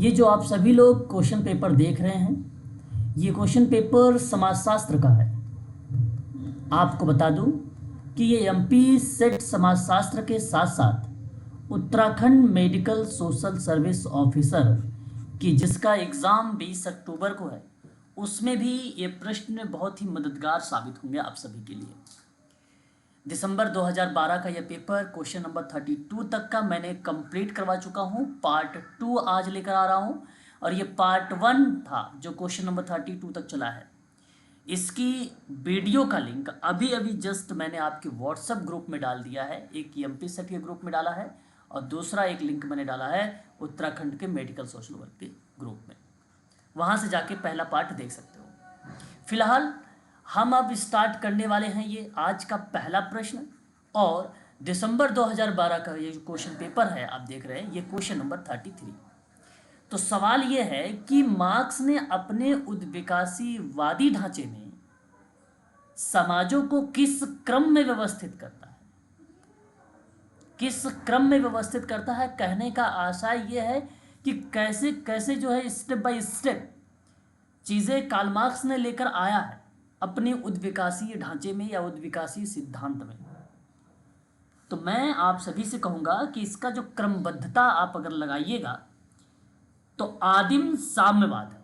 ये जो आप सभी लोग क्वेश्चन पेपर देख रहे हैं, ये क्वेश्चन पेपर समाजशास्त्र का है। आपको बता दूं कि ये एमपी सेट समाजशास्त्र के साथ साथ Uttarakhand medical social service officer की जिसका एग्ज़ाम 20 अक्टूबर को है, उसमें भी ये प्रश्न बहुत ही मददगार साबित होंगे आप सभी के लिए। दिसंबर 2012 का यह पेपर क्वेश्चन नंबर 32 तक का मैंने कंप्लीट करवा चुका हूँ। पार्ट 2 आज लेकर आ रहा हूँ और ये पार्ट 1 था जो क्वेश्चन नंबर 32 तक चला है। इसकी वीडियो का लिंक अभी अभी जस्ट मैंने आपके व्हाट्सएप ग्रुप में डाल दिया है। एक एमपी सेट के ग्रुप में डाला है और दूसरा एक लिंक मैंने डाला है उत्तराखंड के मेडिकल सोशल वर्क के ग्रुप में। वहाँ से जाके पहला पार्ट देख सकते हो। फिलहाल हम अब स्टार्ट करने वाले हैं ये आज का पहला प्रश्न, और दिसंबर 2012 का ये जो क्वेश्चन पेपर है आप देख रहे हैं, ये क्वेश्चन नंबर 33। तो सवाल ये है कि मार्क्स ने अपने उद्विकासीवादी ढांचे में समाजों को किस क्रम में व्यवस्थित करता है, किस क्रम में व्यवस्थित करता है। कहने का आशय ये है कि कैसे कैसे जो है स्टेप बाय स्टेप चीज़ें कार्ल मार्क्स ने लेकर आया है अपने उद्विकासीय ढांचे में या उद्विकासीय सिद्धांत में। तो मैं आप सभी से कहूँगा कि इसका जो क्रमबद्धता आप अगर लगाइएगा तो आदिम साम्यवाद,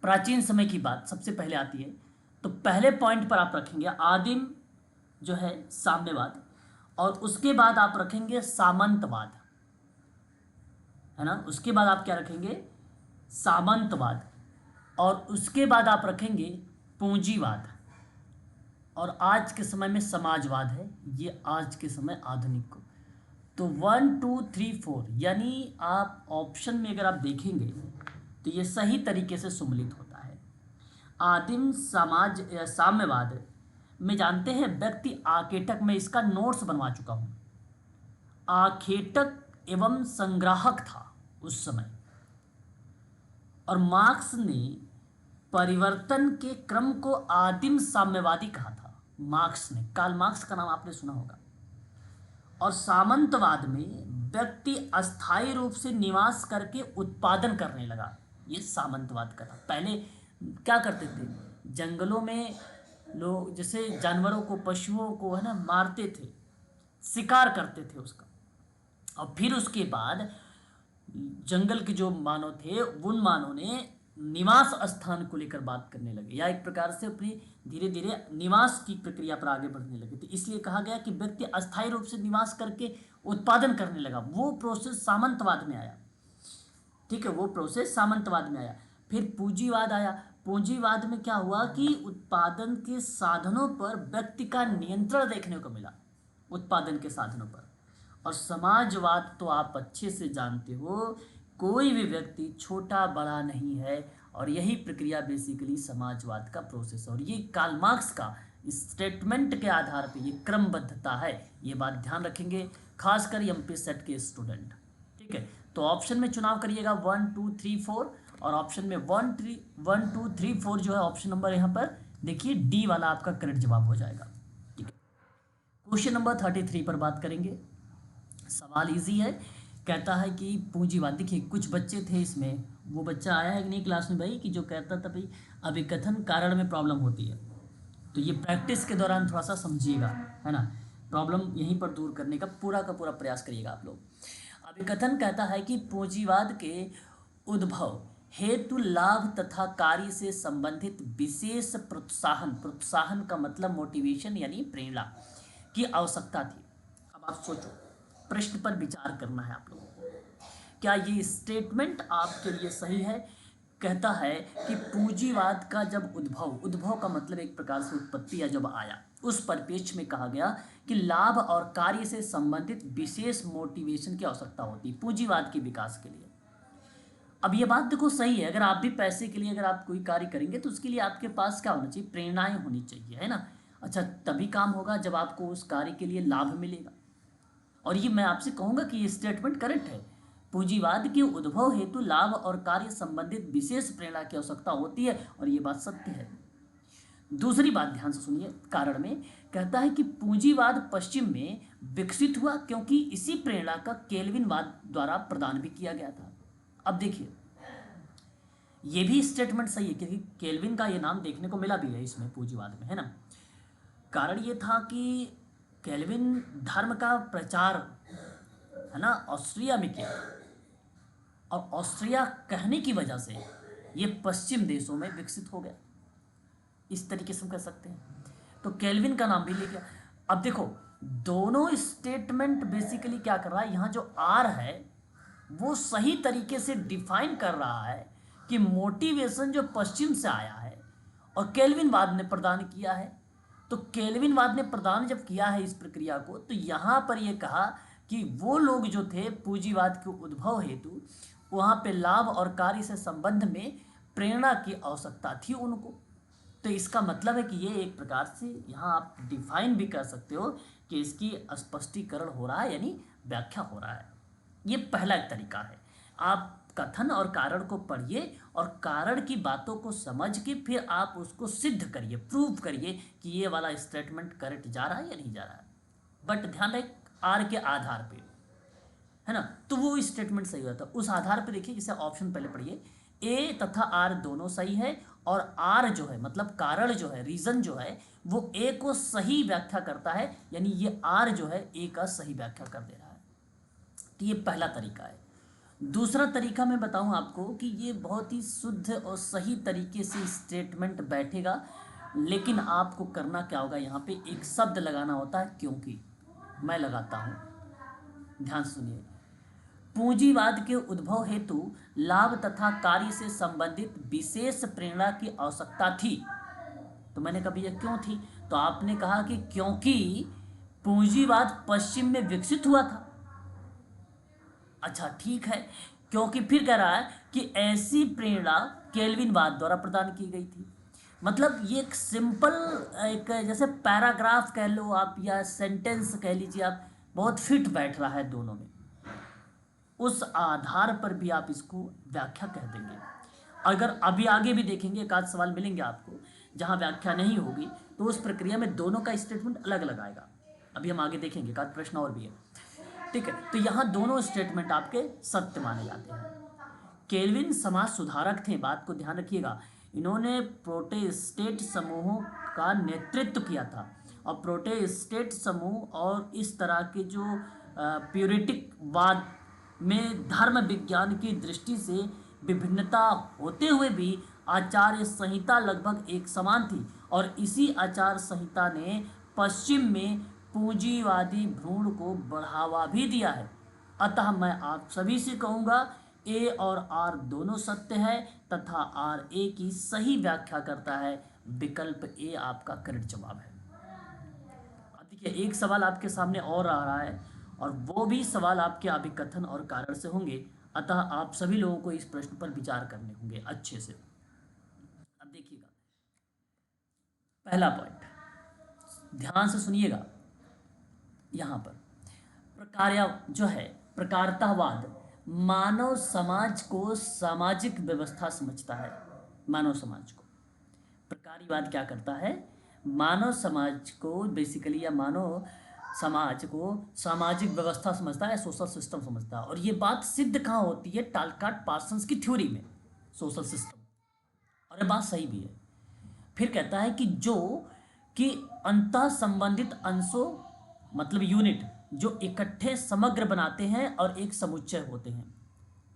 प्राचीन समय की बात सबसे पहले आती है। तो पहले पॉइंट पर आप रखेंगे आदिम जो है साम्यवाद, और उसके बाद आप रखेंगे सामंतवाद, है ना। उसके बाद आप क्या रखेंगे, सामंतवाद, और उसके बाद आप रखेंगे पूंजीवाद, और आज के समय में समाजवाद है। ये आज के समय आधुनिक को। तो 1 2 3 4 यानी आप ऑप्शन में अगर आप देखेंगे तो ये सही तरीके से सम्मिलित होता है। आदिम समाज साम्यवाद में जानते हैं व्यक्ति आकेटक में, इसका नोट्स बनवा चुका हूँ, आखेटक एवं संग्राहक था उस समय, और मार्क्स ने परिवर्तन के क्रम को आदिम साम्यवादी कहा था। मार्क्स ने, कार्ल मार्क्स का नाम आपने सुना होगा। और सामंतवाद में व्यक्ति अस्थायी रूप से निवास करके उत्पादन करने लगा, ये सामंतवाद का था। पहले क्या करते थे, जंगलों में लोग जैसे जानवरों को, पशुओं को, है ना, मारते थे, शिकार करते थे उसका, और फिर उसके बाद जंगल के जो मानव थे उन मानव ने निवास स्थान को लेकर बात करने लगे, या एक प्रकार से अपनी धीरे धीरे निवास की प्रक्रिया पर आगे बढ़ने लगे। तो इसलिए कहा गया कि व्यक्ति अस्थायी रूप से निवास करके उत्पादन करने लगा। वो प्रोसेस सामंतवाद में आया, ठीक है, वो प्रोसेस सामंतवाद में आया। फिर पूंजीवाद आया। पूंजीवाद में क्या हुआ कि उत्पादन के साधनों पर व्यक्ति का नियंत्रण देखने को मिला, उत्पादन के साधनों पर। और समाजवाद तो आप अच्छे से जानते हो, कोई भी व्यक्ति छोटा बड़ा नहीं है, और यही प्रक्रिया बेसिकली समाजवाद का प्रोसेस है। और ये कार्ल मार्क्स का स्टेटमेंट के आधार पे ये क्रमबद्धता है, ये बात ध्यान रखेंगे खासकर एमपी सेट के स्टूडेंट, ठीक है। तो ऑप्शन में चुनाव करिएगा 1 2 3 4, और ऑप्शन में 1 2 3 4 जो है ऑप्शन नंबर यहाँ पर देखिए डी वाला आपका करेक्ट जवाब हो जाएगा, ठीक है। क्वेश्चन नंबर 33 पर बात करेंगे। सवाल इजी है, कहता है कि पूंजीवाद, देखिए कुछ बच्चे थे इसमें, वो बच्चा आया है कि नहीं क्लास में भाई, कि जो कहता था भाई अभिकथन कारण में प्रॉब्लम होती है। तो ये प्रैक्टिस के दौरान थोड़ा सा समझिएगा, है ना, प्रॉब्लम यहीं पर दूर करने का पूरा प्रयास करिएगा आप लोग। अभिकथन कहता है कि पूंजीवाद के उद्भव हेतु लाभ तथा कार्य से संबंधित विशेष प्रोत्साहन, प्रोत्साहन का मतलब मोटिवेशन यानी प्रेरणा की आवश्यकता थी। अब आप सोचो, प्रश्न पर विचार करना है आप लोगों को, क्या ये स्टेटमेंट आपके लिए सही है। कहता है कि पूंजीवाद का जब उद्भव का मतलब एक प्रकार से उत्पत्ति या जब आया, उस परिप्रेक्ष्य में कहा गया कि लाभ और कार्य से संबंधित विशेष मोटिवेशन की आवश्यकता होती है पूंजीवाद के विकास के लिए। अब ये बात देखो सही है, अगर आप भी पैसे के लिए अगर आप कोई कार्य करेंगे तो उसके लिए आपके पास क्या होना चाहिए, प्रेरणाएं होनी चाहिए, है ना। अच्छा, तभी काम होगा जब आपको उस कार्य के लिए लाभ मिलेगा। और ये मैं आपसे कहूँगा कि ये स्टेटमेंट करेक्ट है। पूंजीवाद के उद्भव हेतु लाभ और कार्य संबंधित विशेष प्रेरणा की आवश्यकता होती है, और ये बात सत्य है। दूसरी बात ध्यान से सुनिए, कारण में कहता है कि पूंजीवाद पश्चिम में विकसित हुआ क्योंकि इसी प्रेरणा का केल्विनवाद द्वारा प्रदान भी किया गया था। अब देखिए, ये भी स्टेटमेंट सही है क्योंकि केल्विन का ये नाम देखने को मिला भी है इसमें पूंजीवाद में, है ना। कारण ये था कि केल्विन धर्म का प्रचार, है ना, ऑस्ट्रिया में किया, और ऑस्ट्रिया कहने की वजह से ये पश्चिम देशों में विकसित हो गया, इस तरीके से हम कह सकते हैं। तो केल्विन का नाम भी ले गया। अब देखो, दोनों स्टेटमेंट बेसिकली क्या कर रहा है, यहाँ जो आर है वो सही तरीके से डिफाइन कर रहा है कि मोटिवेशन जो पश्चिम से आया है और केल्विनवाद ने प्रदान किया है। तो केल्विनवाद ने प्रदान जब किया है इस प्रक्रिया को, तो यहाँ पर ये कहा कि वो लोग जो थे पूंजीवाद के उद्भव हेतु, वहाँ पे लाभ और कार्य से संबंध में प्रेरणा की आवश्यकता थी उनको। तो इसका मतलब है कि ये एक प्रकार से यहाँ आप डिफाइन भी कर सकते हो कि इसकी स्पष्टीकरण हो रहा है, यानी व्याख्या हो रहा है। ये पहला एक तरीका है। आप कथन और कारण को पढ़िए और कारण की बातों को समझ के फिर आप उसको सिद्ध करिए, प्रूव करिए कि ये वाला स्टेटमेंट करेक्ट जा रहा है या नहीं जा रहा है। बट ध्यान रहे, आर के आधार पे, है ना, तो वो स्टेटमेंट सही होता है। उस आधार पे देखिए, जैसे ऑप्शन पहले पढ़िए, ए तथा आर दोनों सही है, और आर जो है मतलब कारण जो है, रीजन जो है, वो ए को सही व्याख्या करता है, यानी ये आर जो है ए का सही व्याख्या कर दे रहा है। तो ये पहला तरीका है। दूसरा तरीका मैं बताऊं आपको कि ये बहुत ही शुद्ध और सही तरीके से स्टेटमेंट बैठेगा, लेकिन आपको करना क्या होगा, यहाँ पे एक शब्द लगाना होता है, क्योंकि मैं लगाता हूँ, ध्यान सुनिए। पूंजीवाद के उद्भव हेतु लाभ तथा कार्य से संबंधित विशेष प्रेरणा की आवश्यकता थी। तो मैंने कहा भैया क्यों थी, तो आपने कहा कि क्योंकि पूंजीवाद पश्चिम में विकसित हुआ था। अच्छा ठीक है, क्योंकि फिर कह रहा है कि ऐसी प्रेरणा केल्विनवाद द्वारा प्रदान की गई थी। मतलब ये एक सिंपल, एक जैसे पैराग्राफ कह लो आप या सेंटेंस कह लीजिए आप, बहुत फिट बैठ रहा है दोनों में। उस आधार पर भी आप इसको व्याख्या कह देंगे। अगर अभी आगे भी देखेंगे, एक आध सवाल मिलेंगे आपको जहां व्याख्या नहीं होगी, तो उस प्रक्रिया में दोनों का स्टेटमेंट अलग अलग आएगा। अभी हम आगे देखेंगे, एक आध प्रश्न और भी है, ठीक है। तो यहाँ दोनों स्टेटमेंट आपके सत्य माने जाते हैं। केल्विन समाज सुधारक थे, बात को ध्यान रखिएगा। इन्होंने प्रोटेस्टेंट समूहों का नेतृत्व किया था, और प्रोटेस्टेंट समूह और इस तरह के जो प्यूरिटिक वाद में धर्म विज्ञान की दृष्टि से विभिन्नता होते हुए भी आचार्य संहिता लगभग एक समान थी, और इसी आचार संहिता ने पश्चिम में पूंजीवादी भ्रूण को बढ़ावा भी दिया है। अतः मैं आप सभी से कहूँगा, ए और आर दोनों सत्य है तथा आर ए की सही व्याख्या करता है। विकल्प ए आपका करेक्ट जवाब है। अब देखिए, एक सवाल आपके सामने और आ रहा है, और वो भी सवाल आपके अभिकथन और कारण से होंगे, अतः आप सभी लोगों को इस प्रश्न पर विचार करने होंगे अच्छे से। अब देखिएगा, पहला पॉइंट ध्यान से सुनिएगा। यहाँ पर प्रकार्य जो है, प्रकारतवाद मानव समाज को सामाजिक व्यवस्था समझता है। मानव समाज को प्रकारीवाद क्या करता है, मानव समाज को बेसिकली, या मानव समाज को सामाजिक व्यवस्था समझता है, सोशल सिस्टम समझता है। और ये बात सिद्ध कहाँ होती है, टालकाट पार्सन्स की थ्योरी में, सोशल सिस्टम, और ये बात सही भी है। फिर कहता है कि जो कि अंतः संबंधित अंशों मतलब यूनिट जो इकट्ठे समग्र बनाते हैं और एक समुच्चय होते हैं।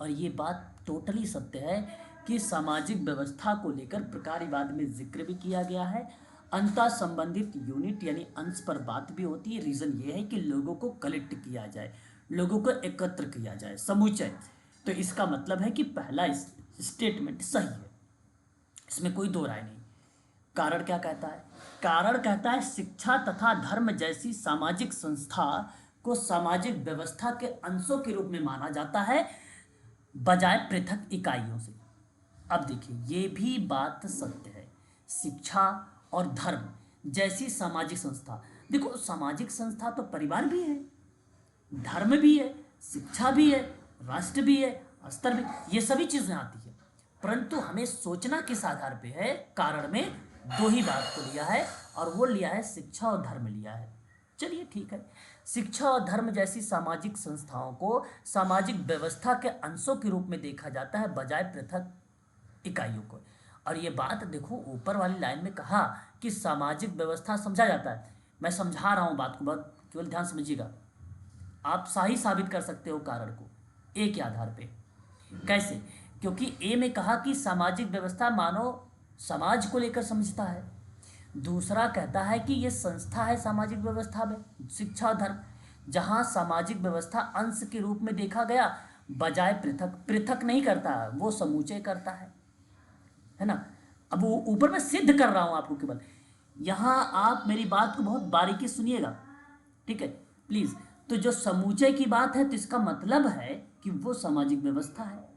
और ये बात टोटली सत्य है कि सामाजिक व्यवस्था को लेकर प्रकारीवाद में जिक्र भी किया गया है। अंतः संबंधित यूनिट यानी अंश पर बात भी होती है। रीज़न ये है कि लोगों को कलेक्ट किया जाए, लोगों को एकत्र किया जाए, समुच्चय। तो इसका मतलब है कि पहला स्टेटमेंट सही है, इसमें कोई दो राय नहीं। कारण क्या कहता है, कारण कहता है शिक्षा तथा धर्म जैसी सामाजिक संस्था को सामाजिक व्यवस्था के अंशों के रूप में माना जाता है, बजाय पृथक इकाइयों से। अब देखिए, ये भी बात सत्य है। शिक्षा और धर्म जैसी सामाजिक संस्था, देखो सामाजिक संस्था तो परिवार भी है, धर्म भी है, शिक्षा भी है, राष्ट्र भी है, स्तर भी, ये सभी चीजें आती है। परंतु हमें सोचना किस आधार पे है, कारण में दो ही बात को लिया है, और वो लिया है शिक्षा और धर्म लिया है। चलिए ठीक है, शिक्षा और धर्म जैसी सामाजिक संस्थाओं को सामाजिक व्यवस्था के अंशों के रूप में देखा जाता है, बजाय पृथक इकाइयों को। और ये बात देखो, ऊपर वाली लाइन में कहा कि सामाजिक व्यवस्था समझा जाता है। मैं समझा रहा हूँ बात को, बहुत केवल ध्यान समझिएगा। आप सही साबित कर सकते हो कारण को ए के आधार पे। कैसे? क्योंकि ए में कहा कि सामाजिक व्यवस्था मानव समाज को लेकर समझता है। दूसरा कहता है कि ये संस्था है सामाजिक व्यवस्था में, शिक्षा और धर्म, जहाँ सामाजिक व्यवस्था अंश के रूप में देखा गया, बजाय पृथक। पृथक नहीं करता है, वो समूचे करता है ना। अब वो ऊपर मैं सिद्ध कर रहा हूँ आपको केवल, यहाँ आप मेरी बात को बहुत बारीकी सुनिएगा, ठीक है प्लीज। तो जो समूचे की बात है, तो इसका मतलब है कि वो सामाजिक व्यवस्था है,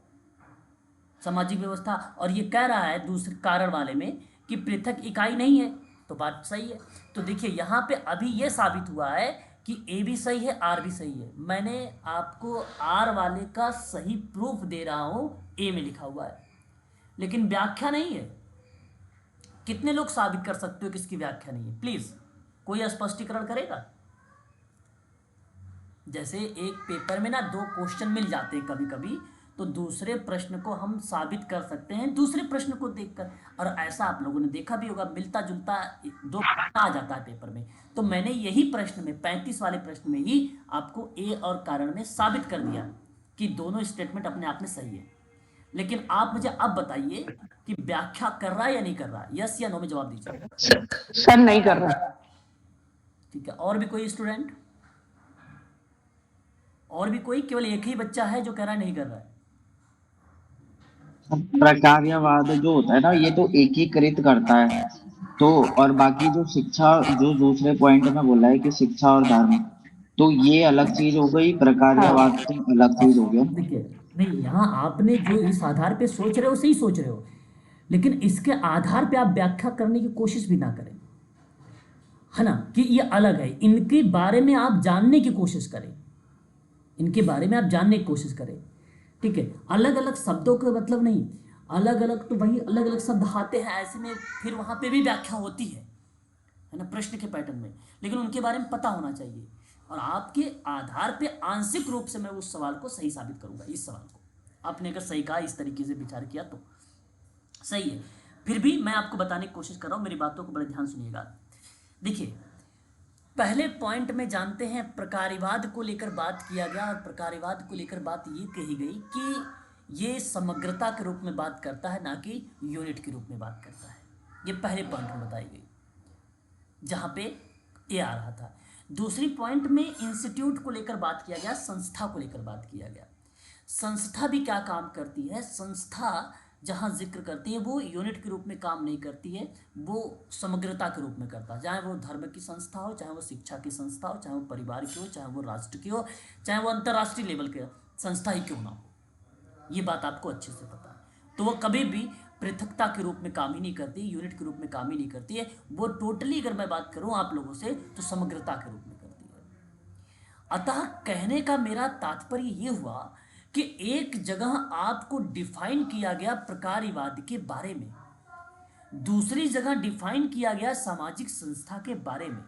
सामाजिक व्यवस्था। और ये कह रहा है दूसरे कारण वाले में कि पृथक इकाई नहीं है, तो बात सही है। तो देखिए यहाँ पे अभी ये साबित हुआ है कि ए भी सही है, आर भी सही है। मैंने आपको आर वाले का सही प्रूफ दे रहा हूँ, ए में लिखा हुआ है, लेकिन व्याख्या नहीं है। कितने लोग साबित कर सकते हो कि इसकी व्याख्या नहीं है? प्लीज कोई स्पष्टीकरण करेगा? जैसे एक पेपर में ना दो क्वेश्चन मिल जाते हैं कभी कभी, तो दूसरे प्रश्न को हम साबित कर सकते हैं दूसरे प्रश्न को देखकर। और ऐसा आप लोगों ने देखा भी होगा, मिलता जुलता दो प्रश्न आ जाता है पेपर में। तो मैंने यही प्रश्न में 35 वाले प्रश्न में ही आपको ए और कारण में साबित कर दिया कि दोनों स्टेटमेंट अपने आप में सही है। लेकिन आप मुझे अब बताइए कि व्याख्या कर रहा है या नहीं कर रहा है? यस या नो में जवाब दीजिए। सर नहीं कर रहा। ठीक है, और भी कोई स्टूडेंट? और भी कोई? केवल एक ही बच्चा है जो कह रहा है नहीं कर रहा है। प्रकार्यवाद जो होता है ना, ये तो एकीकृत करता है। तो और बाकी जो शिक्षा, जो दूसरे पॉइंट में बोला है कि शिक्षा और धर्म, तो ये अलग चीज हो गई, प्रकार्यवाद तो अलग चीज हो गया। देखिए, नहीं, यहाँ आपने जो इस आधार पे सोच रहे हो सही सोच रहे हो, लेकिन इसके आधार पे आप व्याख्या करने की कोशिश भी ना करें, है ना, कि ये अलग है। इनके बारे में आप जानने की कोशिश करें, इनके बारे में आप जानने की कोशिश करें, ठीक है। अलग अलग शब्दों का मतलब नहीं, अलग अलग तो वही अलग अलग शब्द आते हैं, ऐसे में फिर वहाँ पे भी व्याख्या होती है ना, प्रश्न के पैटर्न में, लेकिन उनके बारे में पता होना चाहिए। और आपके आधार पे आंशिक रूप से मैं उस सवाल को सही साबित करूंगा। इस सवाल को आपने अगर सही कहा, इस तरीके से विचार किया तो सही है। फिर भी मैं आपको बताने की कोशिश कर रहा हूँ, मेरी बातों को बड़े ध्यान सुनिएगा। देखिए, पहले पॉइंट में जानते हैं प्रकारिवाद को लेकर बात किया गया, और प्रकारिवाद को लेकर बात ये कही गई कि ये समग्रता के रूप में बात करता है, ना कि यूनिट के रूप में बात करता है। ये पहले पॉइंट में बताई गई, जहाँ पे ए आ रहा था। दूसरी पॉइंट में इंस्टीट्यूट को लेकर बात किया गया, संस्था को लेकर बात किया गया। संस्था भी क्या काम करती है? संस्था जहाँ जिक्र करती है वो यूनिट के रूप में काम नहीं करती है, वो समग्रता के रूप में करता है। चाहे वो धर्म की संस्था हो, चाहे वो शिक्षा की संस्था हो, चाहे वो परिवार की हो, चाहे वो राष्ट्र की हो, चाहे वो अंतर्राष्ट्रीय लेवल की संस्था ही क्यों ना हो, ये बात आपको अच्छे से पता है। तो वो कभी भी पृथकता के रूप में काम ही नहीं करती, यूनिट के रूप में काम ही नहीं करती है। वो टोटली, अगर मैं बात करूं आप लोगों से, तो समग्रता के रूप में करती है। अतः कहने का मेरा तात्पर्य ये हुआ कि एक जगह आपको डिफाइन किया गया प्रकारिवाद के बारे में, दूसरी जगह डिफाइन किया गया सामाजिक संस्था के बारे में।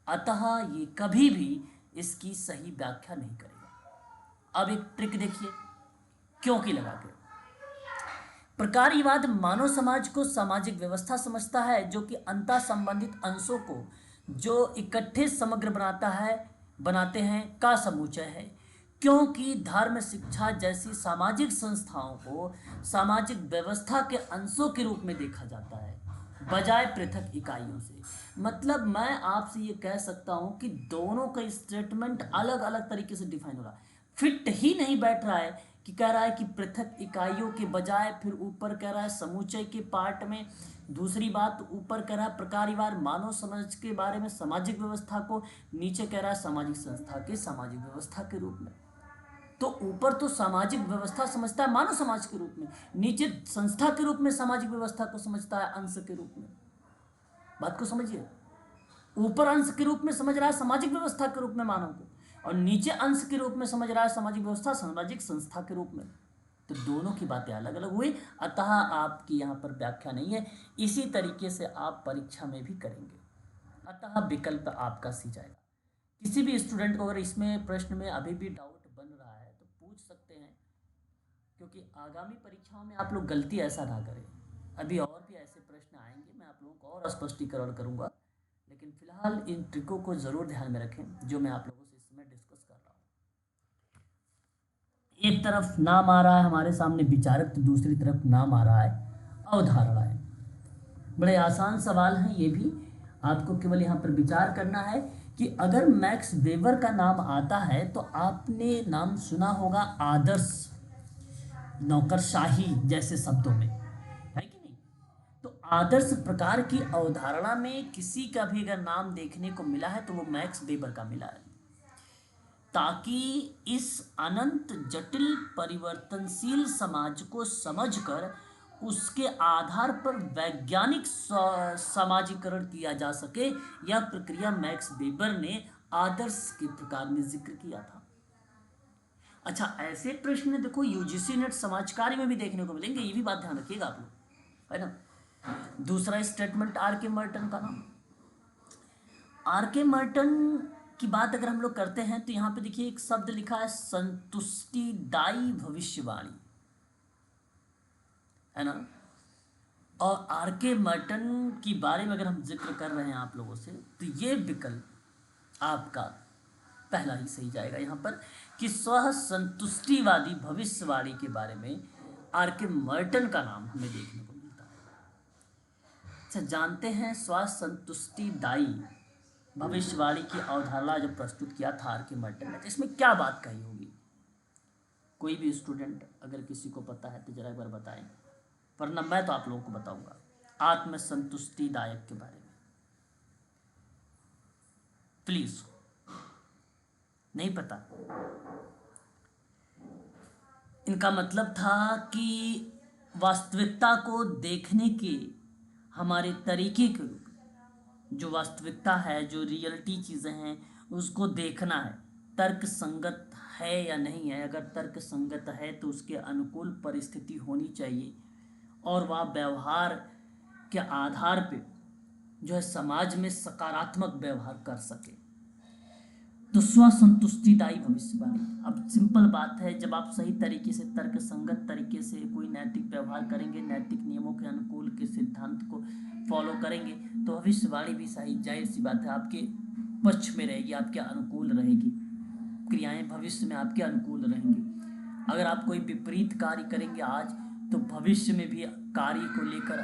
अतः ये कभी भी इसकी सही व्याख्या नहीं करेगा। अब एक ट्रिक देखिए, क्योंकि लगा के। प्रकारिवाद मानव समाज को सामाजिक व्यवस्था समझता है, जो कि अंतः संबंधित अंशों को जो इकट्ठे समग्र बनाते हैं का समुच्चय है। क्योंकि धर्म, शिक्षा जैसी सामाजिक संस्थाओं को सामाजिक व्यवस्था के अंशों के रूप में देखा जाता है, बजाय पृथक इकाइयों से। मतलब मैं आपसे ये कह सकता हूँ कि दोनों का स्टेटमेंट अलग अलग तरीके से डिफाइन हो रहा है, फिट ही नहीं बैठ रहा है। कि कह रहा है कि पृथक इकाइयों के बजाय, फिर ऊपर कह रहा है समुच्चय के पार्ट में। दूसरी बात, ऊपर कह रहा है प्रकारिवाद मानव समाज के बारे में, सामाजिक व्यवस्था को, नीचे कह रहा है सामाजिक संस्था के सामाजिक व्यवस्था के रूप में। तो ऊपर तो सामाजिक व्यवस्था समझता है मानव समाज के रूप में, नीचे संस्था के रूप में सामाजिक व्यवस्था को समझता है अंश के रूप में। बात को समझिए, ऊपर अंश के रूप में समझ रहा है सामाजिक व्यवस्था के रूप में मानव को, और नीचे अंश के रूप में समझ रहा है सामाजिक व्यवस्था सामाजिक संस्था के रूप में। तो दोनों की बातें अलग अलग हुई। अतः आपकी यहाँ पर व्याख्या नहीं है। इसी तरीके से आप परीक्षा में भी करेंगे, अतः विकल्प आपका सी जाएगा। किसी भी स्टूडेंट को अगर इसमें प्रश्न में अभी भी डाउट बन रहा है तो पूछ सकते हैं, क्योंकि आगामी परीक्षाओं में आप लोग गलती ऐसा ना करें। अभी और भी ऐसे प्रश्न आएंगे, मैं आप लोगों को और स्पष्टीकरण करूंगा, लेकिन फिलहाल इन ट्रिकों को ज़रूर ध्यान में रखें जो मैं आप लोगों से इस समय डिस्कस कर रहा हूँ। एक तरफ नाम आ रहा है हमारे सामने विचारक, तो दूसरी तरफ नाम आ रहा है अवधारणाएं। बड़े आसान सवाल हैं ये भी, आपको केवल यहाँ पर विचार करना है कि अगर मैक्स वेबर का नाम आता है तो आपने नाम सुना होगा आदर्श, नौकरशाही जैसे शब्दों में, है कि नहीं? तो आदर्श प्रकार की अवधारणा में किसी का भी अगर नाम देखने को मिला है तो वो मैक्स वेबर का मिला है, ताकि इस अनंत जटिल परिवर्तनशील समाज को समझकर उसके आधार पर वैज्ञानिक समाजीकरण किया जा सके। यह प्रक्रिया मैक्स वेबर ने आदर्श के प्रकार में जिक्र किया था। अच्छा, ऐसे प्रश्न देखो यूजीसी नेट समाज कार्य में भी देखने को मिलेंगे, ये भी बात ध्यान रखिएगा आप लोग, है ना। दूसरा स्टेटमेंट आर के मर्टन का नाम, आर के मर्टन की बात अगर हम लोग करते हैं तो यहाँ पे देखिए एक शब्द लिखा है संतुष्टिदायी भविष्यवाणी, है ना। और आर के मर्टन की बारे में अगर हम जिक्र कर रहे हैं आप लोगों से तो ये विकल्प आपका पहला ही सही जाएगा यहाँ पर, कि स्व संतुष्टिवादी भविष्यवाणी के बारे में आर के मर्टन का नाम हमें देखने को मिलता है। अच्छा, जानते हैं स्व संतुष्टिदायी भविष्यवाणी की अवधारणा जब प्रस्तुत किया था आर के मर्टन ने, तो इसमें क्या बात कही होगी? कोई भी स्टूडेंट अगर किसी को पता है तो जरा एक बार बताएं, वरना मैं तो आप लोगों को बताऊंगा आत्मसंतुष्टिदायक के बारे में। प्लीज, नहीं पता? इनका मतलब था कि वास्तविकता को देखने के हमारे तरीके के, जो वास्तविकता है, जो रियलिटी चीज़ें हैं, उसको देखना है, तर्क संगत है या नहीं है। अगर तर्क संगत है तो उसके अनुकूल परिस्थिति होनी चाहिए और वह व्यवहार के आधार पे जो है समाज में सकारात्मक व्यवहार कर सके। तो स्वसंतुष्टिदायी भविष्यवाणी, अब सिंपल बात है, जब आप सही तरीके से तर्क संगत तरीके से कोई नैतिक व्यवहार करेंगे, नैतिक नियमों के अनुकूल के सिद्धांत को फॉलो करेंगे, तो भविष्यवाणी भी सही, जाहिर सी बात है, आपके पक्ष में रहेगी, आपके अनुकूल रहेगी, क्रियाएं भविष्य में आपके अनुकूल रहेंगी। अगर आप कोई विपरीत कार्य करेंगे आज, तो भविष्य में भी कार्य को लेकर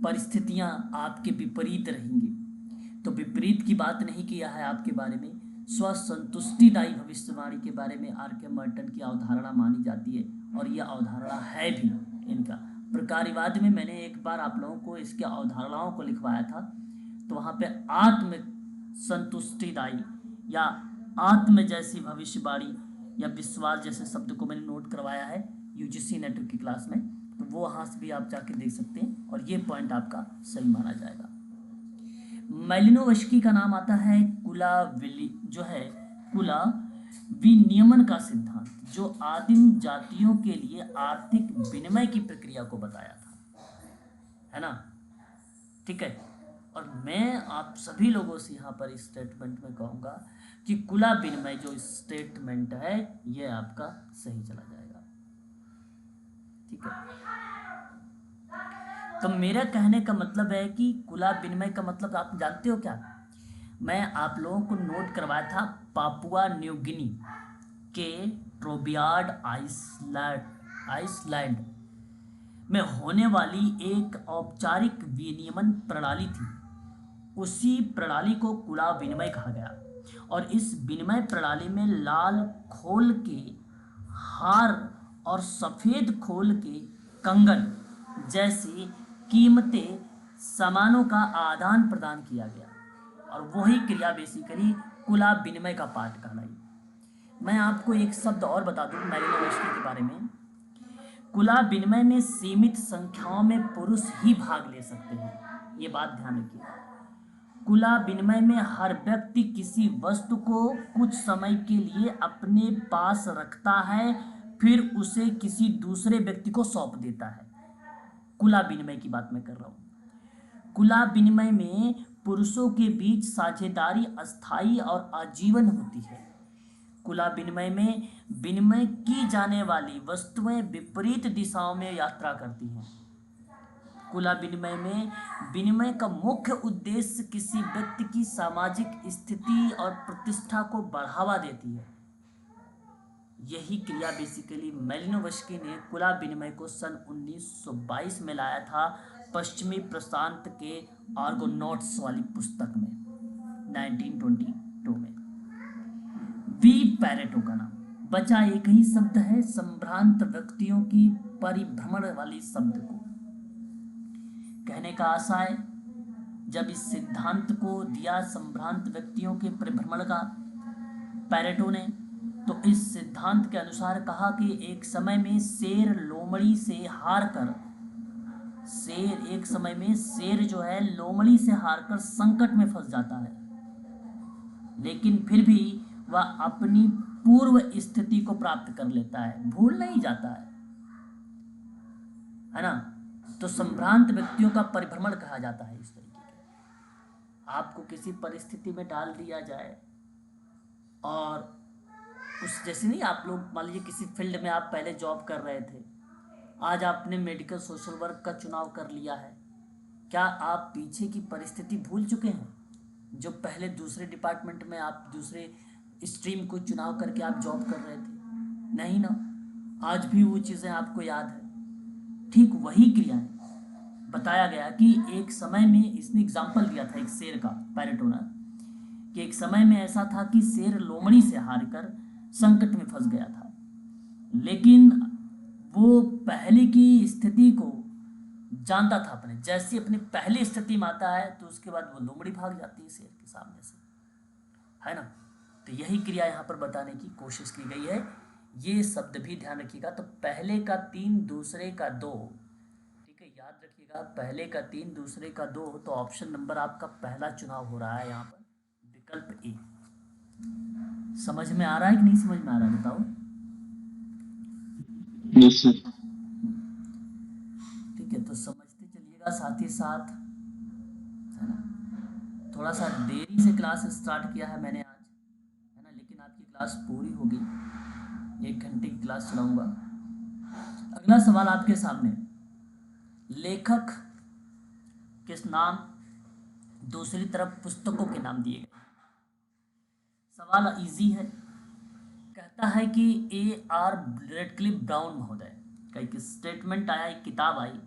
परिस्थितियां आपके विपरीत रहेंगी। तो विपरीत की बात नहीं किया है आपके बारे में, स्वसंतुष्टिदायी भविष्यवाणी के बारे में आर के मर्टन की अवधारणा मानी जाती है, और यह अवधारणा है भी इनका। प्रकार्यवाद में मैंने एक बार आप लोगों को इसके अवधारणाओं को लिखवाया था, तो वहाँ पे आत्म संतुष्टिदायी या आत्म जैसी भविष्यवाणी या विश्वास जैसे शब्द को मैंने नोट करवाया है यूजीसी नेट की क्लास में, तो वो वहाँ से भी आप जाके देख सकते हैं और ये पॉइंट आपका सही माना जाएगा। मैलिनोवस्की का नाम आता है कुला विनियमन का सिद्धांत, जो आदिम जातियों के लिए आर्थिक विनिमय की प्रक्रिया को बताया था, है ना। ठीक है, और मैं आप सभी लोगों से यहाँ पर इस स्टेटमेंट में कहूँगा कि कुला विनिमय जो स्टेटमेंट है ये आपका सही चला जाएगा। ठीक है, तो मेरा कहने का मतलब है कि कुला विनिमय का मतलब आप जानते हो क्या? मैं आप लोगों को नोट करवाया था पापुआ न्यू गिनी के ट्रोबियाड आइसलैंड में होने वाली एक औपचारिक विनियमन प्रणाली थी। उसी प्रणाली को कुला विनिमय कहा गया, और इस विनिमय प्रणाली में लाल खोल के हार और सफ़ेद खोल के कंगन जैसे कीमती सामानों का आदान प्रदान किया गया, और वही क्रिया बेसिकली कुला विनिमय का पार्ट कहलाई। मैं आपको एक शब्द और बता दूं मैलिनोवस्की के बारे में। कुला विनिमय में सीमित संख्याओं में पुरुष ही भाग ले सकते हैं, ये बात ध्यान रखिए। कुला विनिमय में हर व्यक्ति किसी वस्तु को कुछ समय के लिए अपने पास रखता है, फिर उसे किसी दूसरे व्यक्ति को सौंप देता है। कुला विनिमय की बात मैं कर रहा हूँ। कुला विनिमय में पुरुषों के बीच साझेदारी अस्थायी और आजीवन होती है। खुला विनिमय में विनिमय की जाने वाली वस्तुएं विपरीत दिशाओं में यात्रा करती हैं। खुला विनिमय में विनिमय का मुख्य उद्देश्य किसी व्यक्ति की सामाजिक स्थिति और प्रतिष्ठा को बढ़ावा देती है। यही क्रिया बेसिकली मेलिनोवस्की ने खुला विनिमय को सन 1922 में लाया था, पश्चिमी प्रशांत के आर्गोनॉट्स वाली पुस्तक में 1922 में। वी पैरेटो का नाम बचा एक ही शब्द है संभ्रांत व्यक्तियों की परिभ्रमण वाली शब्द को। कहने का आशय जब इस सिद्धांत को दिया संभ्रांत व्यक्तियों के परिभ्रमण का पैरेटो ने, तो इस सिद्धांत के अनुसार कहा कि एक समय में शेर लोमड़ी से हारकर जो है लोमड़ी से हारकर संकट में फंस जाता है, लेकिन फिर भी वह अपनी पूर्व स्थिति को प्राप्त कर लेता है, भूल नहीं जाता है ना। तो संभ्रांत व्यक्तियों का परिभ्रमण कहा जाता है इस तरीके के। आपको किसी परिस्थिति में डाल दिया जाए और उस जैसे नहीं, आप लोग मान लीजिए किसी फील्ड में आप पहले जॉब कर रहे थे, आज आपने मेडिकल सोशल वर्क का चुनाव कर लिया है, क्या आप पीछे की परिस्थिति भूल चुके हैं? जो पहले दूसरे डिपार्टमेंट में आप दूसरे स्ट्रीम को चुनाव करके आप जॉब कर रहे थे, नहीं ना, आज भी वो चीज़ें आपको याद है। ठीक वही क्रियाएं बताया गया कि एक समय में, इसने एग्जाम्पल दिया था एक शेर का पैरेटो ने, कि एक समय में ऐसा था कि शेर लोमड़ी से हारकर संकट में फंस गया था, लेकिन वो पहले की स्थिति को जानता था। अपने जैसी अपनी पहली स्थिति में आता है तो उसके बाद वो लोमड़ी भाग जाती है शेर के सामने से, है ना। तो यही क्रिया यहाँ पर बताने की कोशिश की गई है। ये शब्द भी ध्यान रखिएगा। तो पहले का 3 दूसरे का 2, ठीक है, याद रखिएगा, पहले का 3 दूसरे का 2। तो ऑप्शन नंबर आपका पहला चुनाव हो रहा है यहाँ पर, विकल्प ए। समझ में आ रहा है कि नहीं समझ में आ रहा है, बताओ। Yes sir. ठीक है, तो समझते चलिएगा साथ ही साथ, है ना। थोड़ा सा देरी से क्लास स्टार्ट किया है मैंने आज, है ना, लेकिन आपकी क्लास पूरी होगी, 1 घंटे की क्लास चलाऊंगा। अगला सवाल आपके सामने, लेखक किस नाम, दूसरी तरफ पुस्तकों के नाम दिए गए। सवाल इजी है, कहता है कि A.R. रेडक्लिफ ब्राउन महोदय का एक स्टेटमेंट आया, एक किताब आई,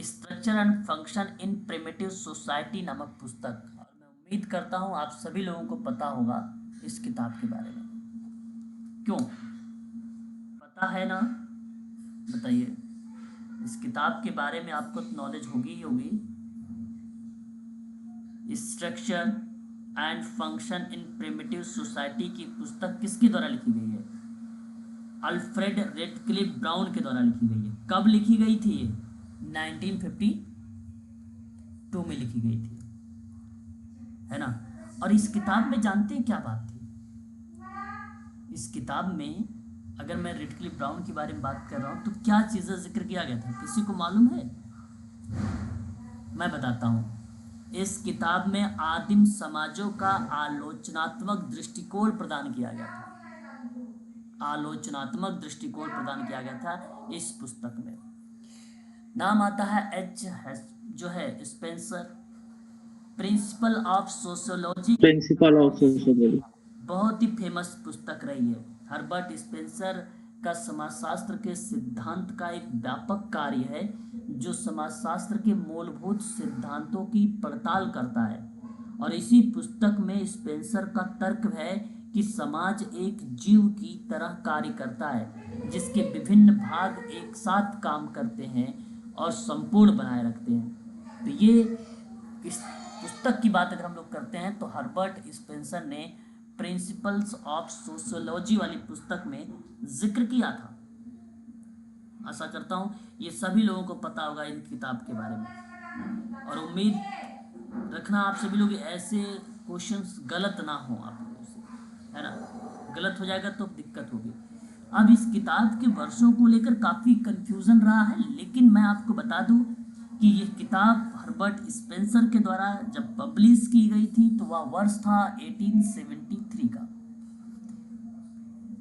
structure and function in primitive society नामक पुस्तक, और मैं उम्मीद करता हूँ आप सभी लोगों को पता होगा इस किताब के बारे में। क्यों पता है ना, बताइए। इस किताब के बारे में आपको नॉलेज होगी ही होगी। Structure and function in primitive society की पुस्तक किसके द्वारा लिखी गई है? अल्फ्रेड रेडक्लिफ ब्राउन के द्वारा लिखी गई है। कब लिखी गई थी ये? 1952 में लिखी गई थी, है ना। और इस किताब में जानते हैं क्या बात थी? इस किताब में अगर मैं रेडक्लिफ ब्राउन के बारे में बात कर रहा हूँ तो क्या चीज़ें जिक्र किया गया था, किसी को मालूम है? मैं बताता हूँ। इस किताब में आदिम समाजों का आलोचनात्मक दृष्टिकोण प्रदान किया गया था। आलोचनात्मक दृष्टिकोण प्रदान किया गया था इस पुस्तक में। नाम आता है जो है स्पेंसर, प्रिंसिपल ऑफ सोशियोलॉजी। बहुत ही फेमस पुस्तक रही है। हर्बर्ट स्पेंसर का समाजशास्त्र के सिद्धांत का एक व्यापक कार्य है जो समाजशास्त्र के मूलभूत सिद्धांतों की पड़ताल करता है। और इसी पुस्तक में स्पेंसर का तर्क है कि समाज एक जीव की तरह कार्य करता है जिसके विभिन्न भाग एक साथ काम करते हैं और संपूर्ण बनाए रखते हैं। तो ये इस पुस्तक की बात अगर हम लोग करते हैं तो हर्बर्ट स्पेंसर ने प्रिंसिपल्स ऑफ सोशियोलॉजी वाली पुस्तक में जिक्र किया था। आशा करता हूँ ये सभी लोगों को पता होगा इन किताब के बारे में, और उम्मीद रखना आप सभी लोग ऐसे क्वेश्चंस गलत ना हो आप लोगों से, है ना। गलत हो जाएगा तो दिक्कत होगी। अब इस किताब के वर्षों को लेकर काफ़ी कंफ्यूजन रहा है, लेकिन मैं आपको बता दूं कि ये किताब हर्बर्ट स्पेंसर के द्वारा जब पब्लिश की गई थी तो वह वर्ष था 1873 का।